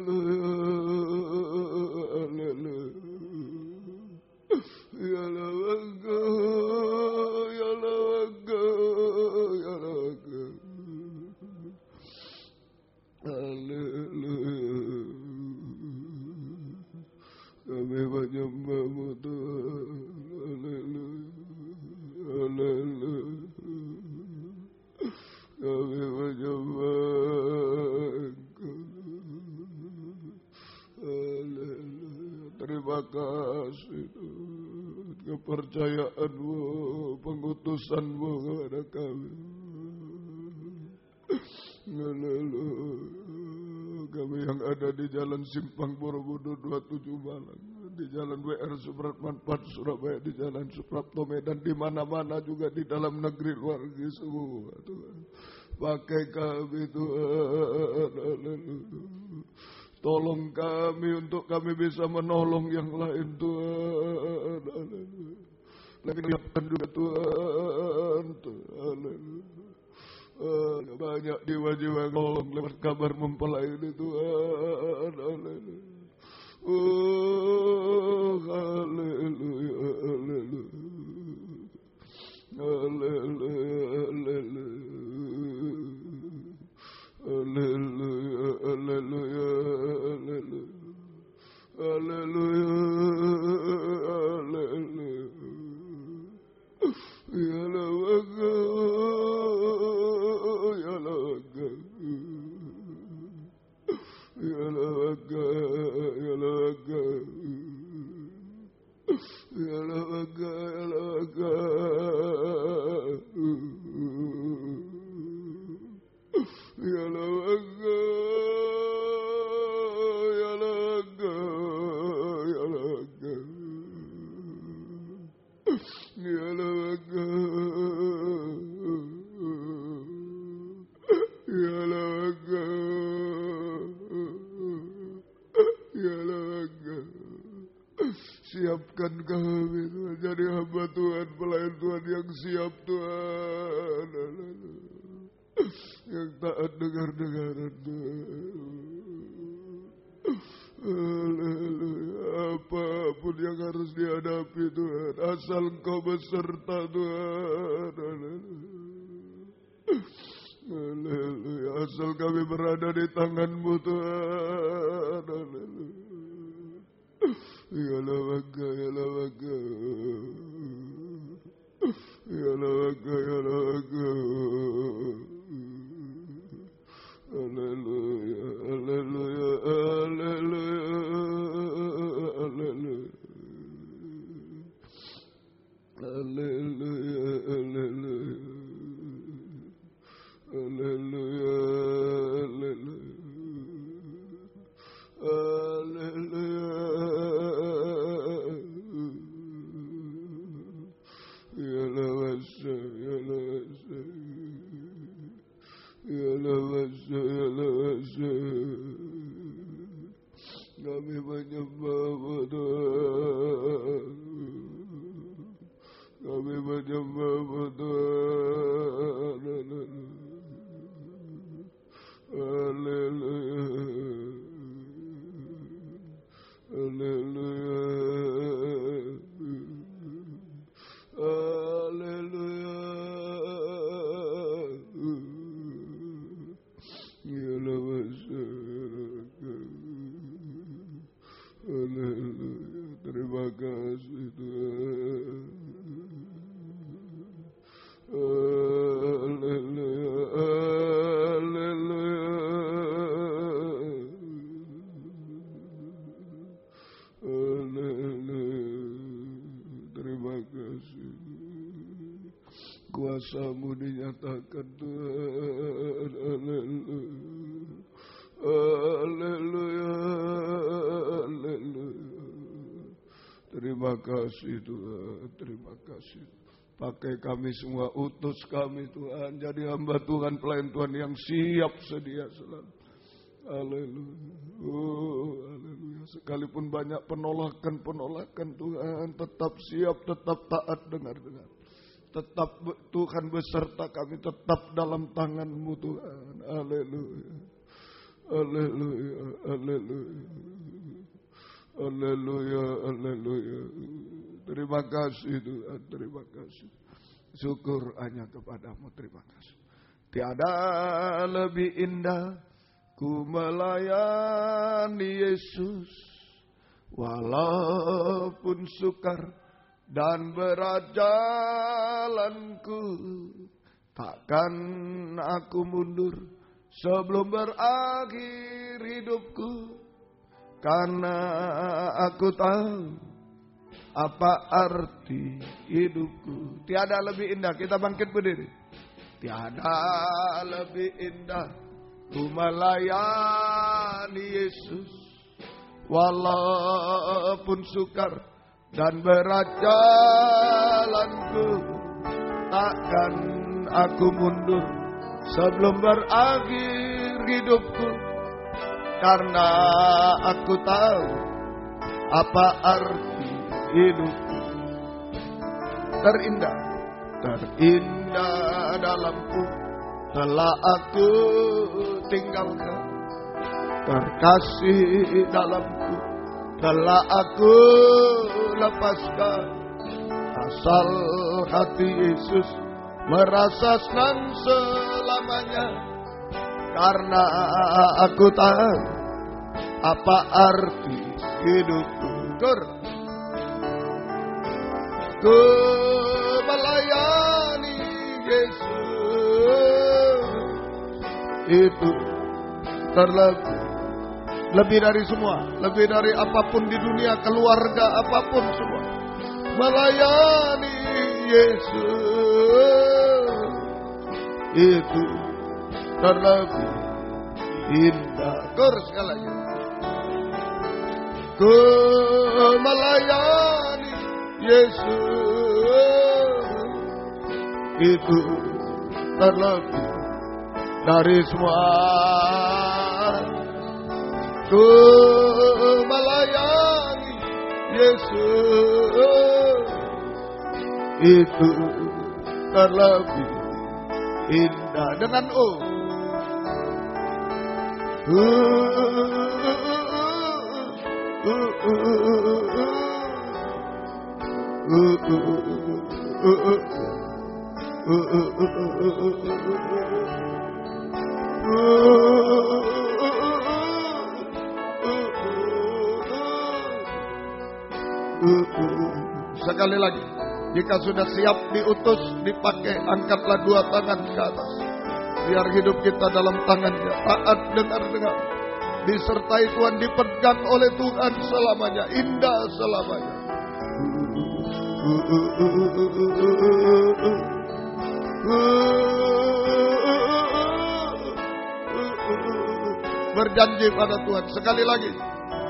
haleluya, haleluya. Ya lawaka, ya lawaka, ya lawaka. Haleluya. Kami menyembah Tuhan. Haleluya, haleluya. Kami menyembah. Haleluya. Terima kasih Tuhan, kepercayaan-Mu, pengutusan-Mu kepada kami. Haleluya. Kami yang ada di Jalan Simpang Borobudur 27 Malang, di Jalan WR Supratman 4 Surabaya, di Jalan Suprapto Medan, di mana-mana juga di dalam negeri luar negeri semua Tuhan. Pakai kami Tuhan. Haleluya. Tolong kami untuk kami bisa menolong yang lain Tuhan. Haleluya. Lagi juga Tuhan. Haleluya. Banyak jiwa-jiwa nolong lewat kabar mempelai ini Tuhan. Haleluya. Oh, haleluya. Siapkan kami Tuhan, jadi hamba Tuhan, pelayan Tuhan yang siap Tuhan, yang taat dengar-dengaran Tuhan. Haleluya. Apapun yang harus dihadapi Tuhan, asal Engkau beserta Tuhan. Haleluya. Asal kami berada di tangan-Mu Tuhan. Haleluya. Ya lawaga, ya lawaga, ya lawaga, ya lawaga. Haleluya, haleluya, haleluya, haleluya, haleluya, haleluya, haleluya, haleluya. Ya lawasa, ya lawasa, ya lawasa, ya lawasa. Kami menyembah-Mu Tuhan, kami menyembah-Mu Tuhan. Haleluya, haleluya. Haleluya. Ya lawasa. Haleluya. Terima kasih Tuhan. Haleluya. Haleluya. Haleluya. Terima kasih. Kuasa-Mu dinyatakan Tuhan. Haleluya. Haleluya. Haleluya. Terima kasih Tuhan. Terima kasih. Pakai kami semua, utus kami Tuhan. Jadi hamba Tuhan, pelayan Tuhan yang siap sedia selalu. Haleluya. Oh, haleluya. Sekalipun banyak penolakan-penolakan Tuhan, tetap siap, tetap taat dengar-dengar. Tetap Tuhan beserta kami, tetap dalam tangan-Mu Tuhan. Haleluya. Haleluya. Haleluya. Haleluya. Haleluya. Terima kasih Tuhan, terima kasih. Syukur hanya kepada-Mu, terima kasih. Tiada lebih indah ku melayani Yesus, walaupun sukar dan berat jalanku, takkan aku mundur sebelum berakhir hidupku, karena aku tahu apa arti hidupku. Tiada lebih indah. Kita bangkit berdiri. Tiada lebih indah ku melayani Yesus, walaupun sukar dan berat jalanku, takkan aku mundur sebelum berakhir hidupku, karena aku tahu apa arti hidupku. Terindah, terindah dalamku telah aku tinggalkan, terkasih dalamku telah aku lepaskan, asal hati Yesus merasa senang selamanya, karena aku tahu apa arti hidupku. Ku melayani Yesus, itu lebih dari semua, lebih dari apapun di dunia, keluarga apapun semua. Melayani Yesus itu terlebih indah. Kur sekali lagi. Ku melayani Yesus itu terlebih dari semua. Ku melayani Yesus itu terlebih indah. Dengan sekali lagi, jika sudah siap diutus, dipakai, angkatlah dua tangan ke atas. Biar hidup kita dalam tangannya, taat dengar-dengar, disertai Tuhan, dipegang oleh Tuhan selamanya, indah selamanya. Berjanji pada Tuhan, sekali lagi,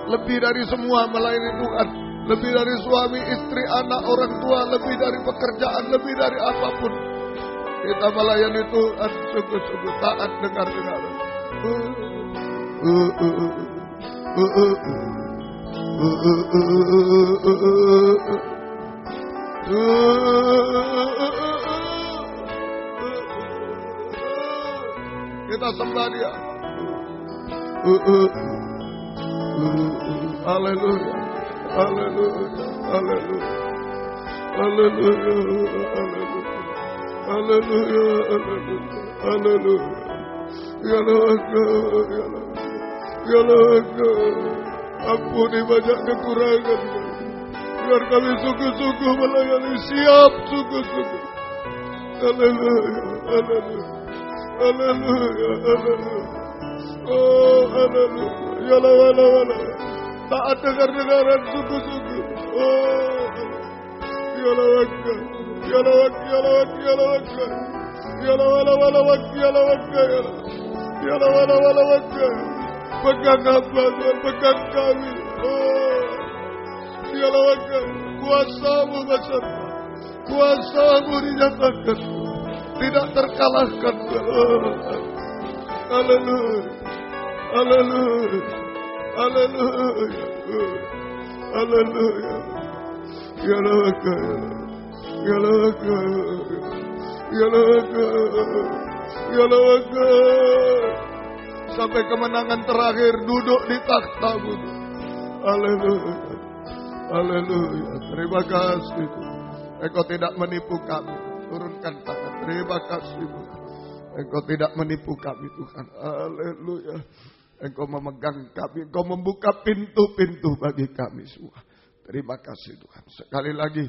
lebih dari semua melayani Tuhan, lebih dari suami, istri, anak, orang tua, lebih dari pekerjaan, lebih dari apapun. Kita melayani Tuhan sungguh-sungguh taat dengar-dengar. Kita sembah Dia. Haleluya. Haleluya, haleluya, haleluya, haleluya, haleluya, haleluya. Ya Allah, ampuni banyak kekurangan. Biar kami sungguh-sungguh melayani, siap sungguh-sungguh. Haleluya, haleluya, haleluya, haleluya. Oh, haleluya. Ya Allah, taat dengar-dengaran sungguh-sungguh. Oh, ya Allah, ya Allah, ya Allah, ya Allah, ya Allah, ya Allah, pegang hamba Tuhan, pegang kami. Oh, ya Allah, kuasa-Mu besar, kuasa-Mu dinyatakan, tidak terkalahkan. Haleluya, haleluya. Haleluya, haleluya. Ya Allah, ya Allah, ya Allah, ya Allah. Sampai kemenangan terakhir duduk di takhta-Mu. Haleluya, haleluya. Terima kasih Tuhan. Engkau tidak menipu kami. Turunkan tangan. Terima kasih Tuhan. Engkau tidak menipu kami Tuhan. Haleluya. Engkau memegang kami, Engkau membuka pintu-pintu bagi kami semua. Terima kasih Tuhan. Sekali lagi,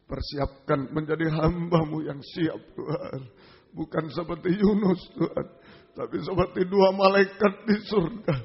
persiapkan menjadi hamba-Mu yang siap Tuhan. Bukan seperti Yunus Tuhan, tapi seperti dua malaikat di surga.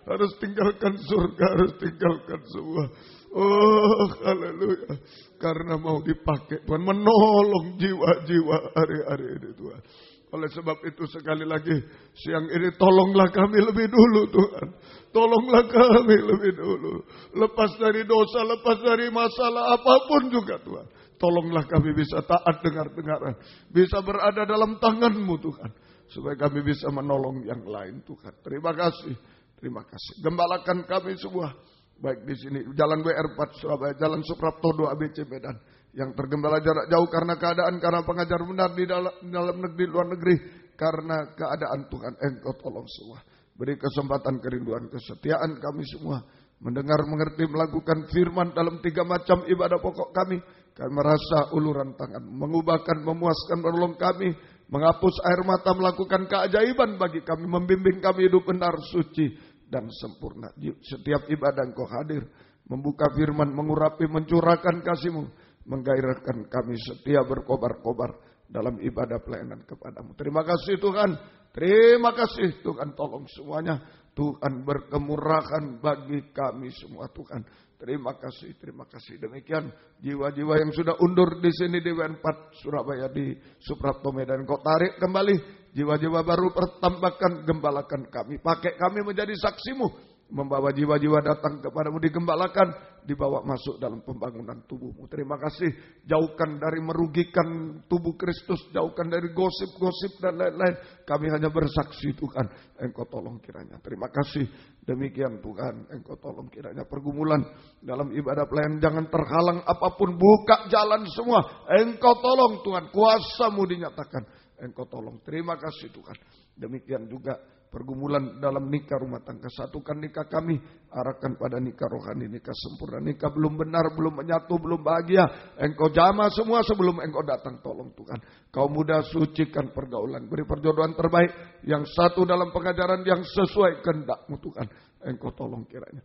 Harus tinggalkan surga, harus tinggalkan semua. Oh, haleluya. Karena mau dipakai Tuhan, menolong jiwa-jiwa hari-hari ini Tuhan. Oleh sebab itu sekali lagi siang ini tolonglah kami lebih dulu Tuhan. Tolonglah kami lebih dulu. Lepas dari dosa, lepas dari masalah apapun juga Tuhan. Tolonglah kami bisa taat dengar-dengaran. Bisa berada dalam tangan-Mu Tuhan. Supaya kami bisa menolong yang lain Tuhan. Terima kasih. Terima kasih. Gembalakan kami semua. Baik di sini. Jalan WR4 Surabaya. Jalan Suprapto 2 ABC Medan. Yang tergembala jarak jauh karena keadaan, karena pengajar benar di dalam negeri, luar negeri. Karena keadaan Tuhan, Engkau tolong semua. Beri kesempatan, kerinduan, kesetiaan kami semua. Mendengar, mengerti, melakukan firman dalam 3 macam ibadah pokok kami. Kami merasa uluran tangan, mengubahkan, memuaskan, menolong kami, menghapus air mata, melakukan keajaiban bagi kami, membimbing kami hidup benar, suci, dan sempurna. Setiap ibadah Engkau hadir, membuka firman, mengurapi, mencurahkan kasih-Mu, menggairahkan kami setia berkobar-kobar dalam ibadah pelayanan kepadamu. Terima kasih Tuhan, terima kasih Tuhan, tolong semuanya. Tuhan berkemurahan bagi kami semua Tuhan. Terima kasih, terima kasih. Demikian jiwa-jiwa yang sudah undur di sini di W4 Surabaya di Suprapto Medan. Kau tarik kembali jiwa-jiwa baru, pertambahkan, gembalakan kami. Pakai kami menjadi saksi-Mu. Membawa jiwa-jiwa datang kepadamu, digembalakan, dibawa masuk dalam pembangunan tubuhmu. Terima kasih. Jauhkan dari merugikan tubuh Kristus, jauhkan dari gosip-gosip dan lain-lain. Kami hanya bersaksi Tuhan, Engkau tolong kiranya. Terima kasih. Demikian Tuhan, Engkau tolong kiranya. Pergumulan dalam ibadah pelayanan jangan terhalang apapun. Buka jalan semua. Engkau tolong Tuhan, kuasa-Mu dinyatakan. Engkau tolong. Terima kasih Tuhan. Demikian juga pergumulan dalam nikah rumah tangga. Satukan nikah kami, arahkan pada nikah rohani, nikah sempurna. Nikah belum benar, belum menyatu, belum bahagia. Engkau jamah semua sebelum Engkau datang. Tolong Tuhan. Kaum muda, sucikan pergaulan. Beri perjodohan terbaik. Yang satu dalam pengajaran yang sesuai kehendak-Mu Tuhan. Engkau tolong kiranya.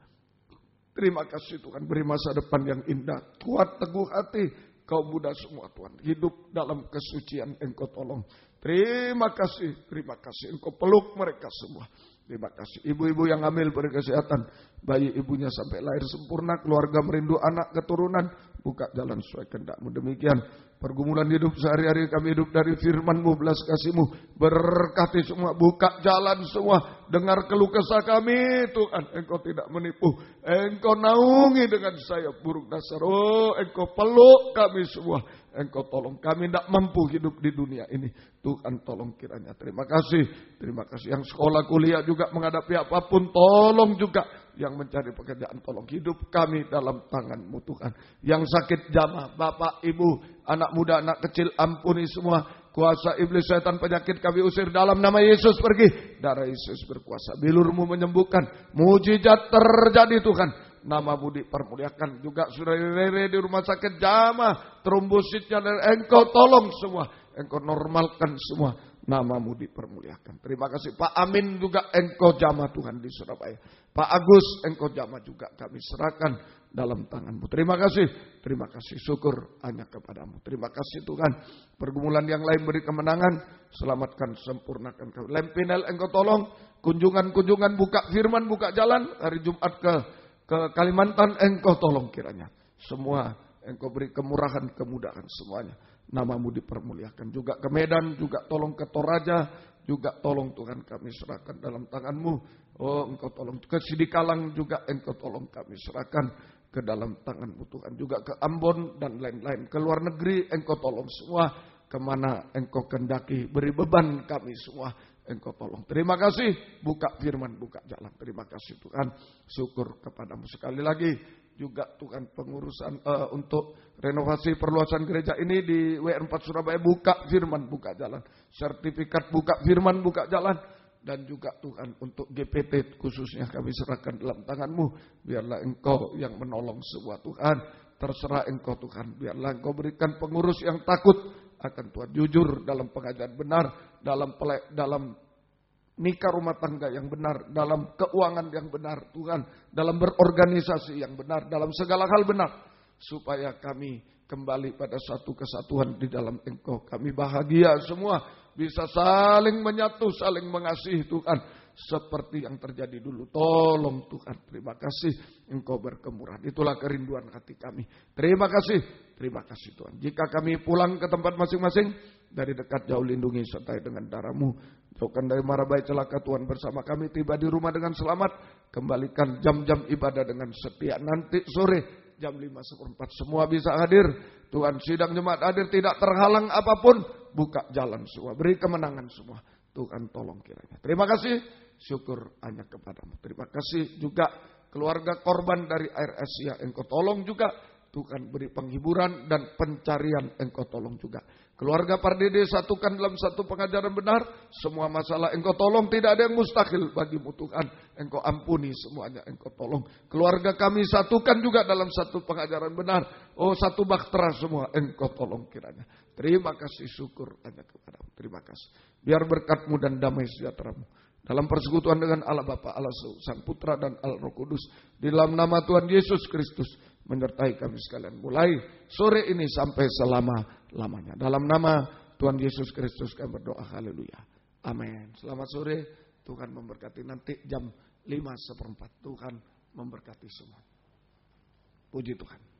Terima kasih Tuhan. Beri masa depan yang indah. Kuat teguh hati kaum muda semua Tuhan. Hidup dalam kesucian Engkau tolong. Terima kasih, terima kasih. Engkau peluk mereka semua. Terima kasih. Ibu-ibu yang hamil beri kesehatan. Bayi ibunya sampai lahir sempurna. Keluarga merindu anak keturunan. Buka jalan sesuai kehendak-Mu. Demikian pergumulan hidup sehari-hari kami hidup dari firman-Mu, belas kasih-Mu. Berkati semua. Buka jalan semua. Dengar keluh kesah kami Tuhan. Engkau tidak menipu. Engkau naungi dengan sayap burung dasar. Oh, Engkau peluk kami semua. Engkau tolong kami tidak mampu hidup di dunia ini. Tuhan tolong kiranya. Terima kasih. Terima kasih. Yang sekolah kuliah juga menghadapi apapun. Tolong juga. Yang mencari pekerjaan tolong. Hidup kami dalam tangan-Mu Tuhan. Yang sakit jamah. Bapak, ibu, anak muda, anak kecil. Ampuni semua. Kuasa iblis, setan, penyakit kami usir dalam nama Yesus pergi. Darah Yesus berkuasa. Bilur-Mu menyembuhkan. Mujizat terjadi Tuhan. Nama-Mu dipermuliakan. Juga saudara Rere di rumah sakit jamah. Trombositnya dari Engkau tolong semua. Engkau normalkan semua. Nama-Mu dipermuliakan. Terima kasih. Pak Amin juga Engkau jamah Tuhan di Surabaya. Pak Agus Engkau jamah juga kami serahkan dalam tangan-Mu. Terima kasih. Terima kasih. Syukur hanya kepadamu. Terima kasih Tuhan. Pergumulan yang lain beri kemenangan. Selamatkan, sempurnakan kami. Lempinel Engkau tolong. Kunjungan-kunjungan buka firman, buka jalan. Hari Jumat ke Kalimantan Engkau tolong kiranya. Semua Engkau beri kemurahan, kemudahan semuanya. Nama-Mu dipermuliakan. Juga ke Medan, juga tolong ke Toraja. Juga tolong Tuhan kami serahkan dalam tangan-Mu. Oh Engkau tolong. Ke Sidikalang juga Engkau tolong kami serahkan ke dalam tangan-Mu Tuhan. Juga ke Ambon dan lain-lain. Ke luar negeri Engkau tolong semua. Kemana Engkau kehendaki. Beri beban kami semua. Engkau tolong. Terima kasih. Buka firman, buka jalan. Terima kasih Tuhan. Syukur kepadamu sekali lagi. Juga Tuhan pengurusan untuk renovasi perluasan gereja ini di W4 Surabaya. Buka firman, buka jalan. Sertifikat buka firman, buka jalan. Dan juga Tuhan untuk GPT khususnya kami serahkan dalam tangan-Mu. Biarlah Engkau yang menolong semua Tuhan. Terserah Engkau Tuhan. Biarlah Engkau berikan pengurus yang takut akan Tuhan, jujur dalam pengajaran benar, dalam nikah rumah tangga yang benar, dalam keuangan yang benar Tuhan, dalam berorganisasi yang benar, dalam segala hal benar, supaya kami kembali pada satu kesatuan di dalam Engkau. Kami bahagia semua, bisa saling menyatu, saling mengasihi Tuhan, seperti yang terjadi dulu. Tolong Tuhan, terima kasih Engkau berkemurahan. Itulah kerinduan hati kami. Terima kasih. Terima kasih Tuhan. Jika kami pulang ke tempat masing-masing, dari dekat jauh lindungi sertai dengan darah-Mu. Jauhkan dari mara bahaya celaka Tuhan bersama kami. Tiba di rumah dengan selamat. Kembalikan jam-jam ibadah dengan setia. Nanti sore jam 5:04 semua bisa hadir. Tuhan sidang jemaat hadir, tidak terhalang apapun. Buka jalan semua. Beri kemenangan semua. Tuhan tolong kiranya. Terima kasih. Syukur hanya kepadamu. Terima kasih juga keluarga korban dari Air Asia. Engkau tolong juga Tuhan beri penghiburan dan pencarian Engkau tolong juga. Keluarga Pardede satukan dalam satu pengajaran benar. Semua masalah Engkau tolong, tidak ada yang mustahil bagimu Tuhan. Engkau ampuni semuanya, Engkau tolong. Keluarga kami satukan juga dalam satu pengajaran benar. Oh, satu bahtera semua, Engkau tolong kiranya. Terima kasih, syukur hanya kepadamu. Terima kasih. Biar berkat-Mu dan damai sejahtera-Mu dalam persekutuan dengan Allah Bapa, Allah Sang Putra dan Allah Roh Kudus, di dalam nama Tuhan Yesus Kristus menyertai kami sekalian mulai sore ini sampai selama-lamanya. Dalam nama Tuhan Yesus Kristus kami berdoa. Haleluya. Amin. Selamat sore. Tuhan memberkati. Nanti jam 5:15 Tuhan memberkati semua. Puji Tuhan.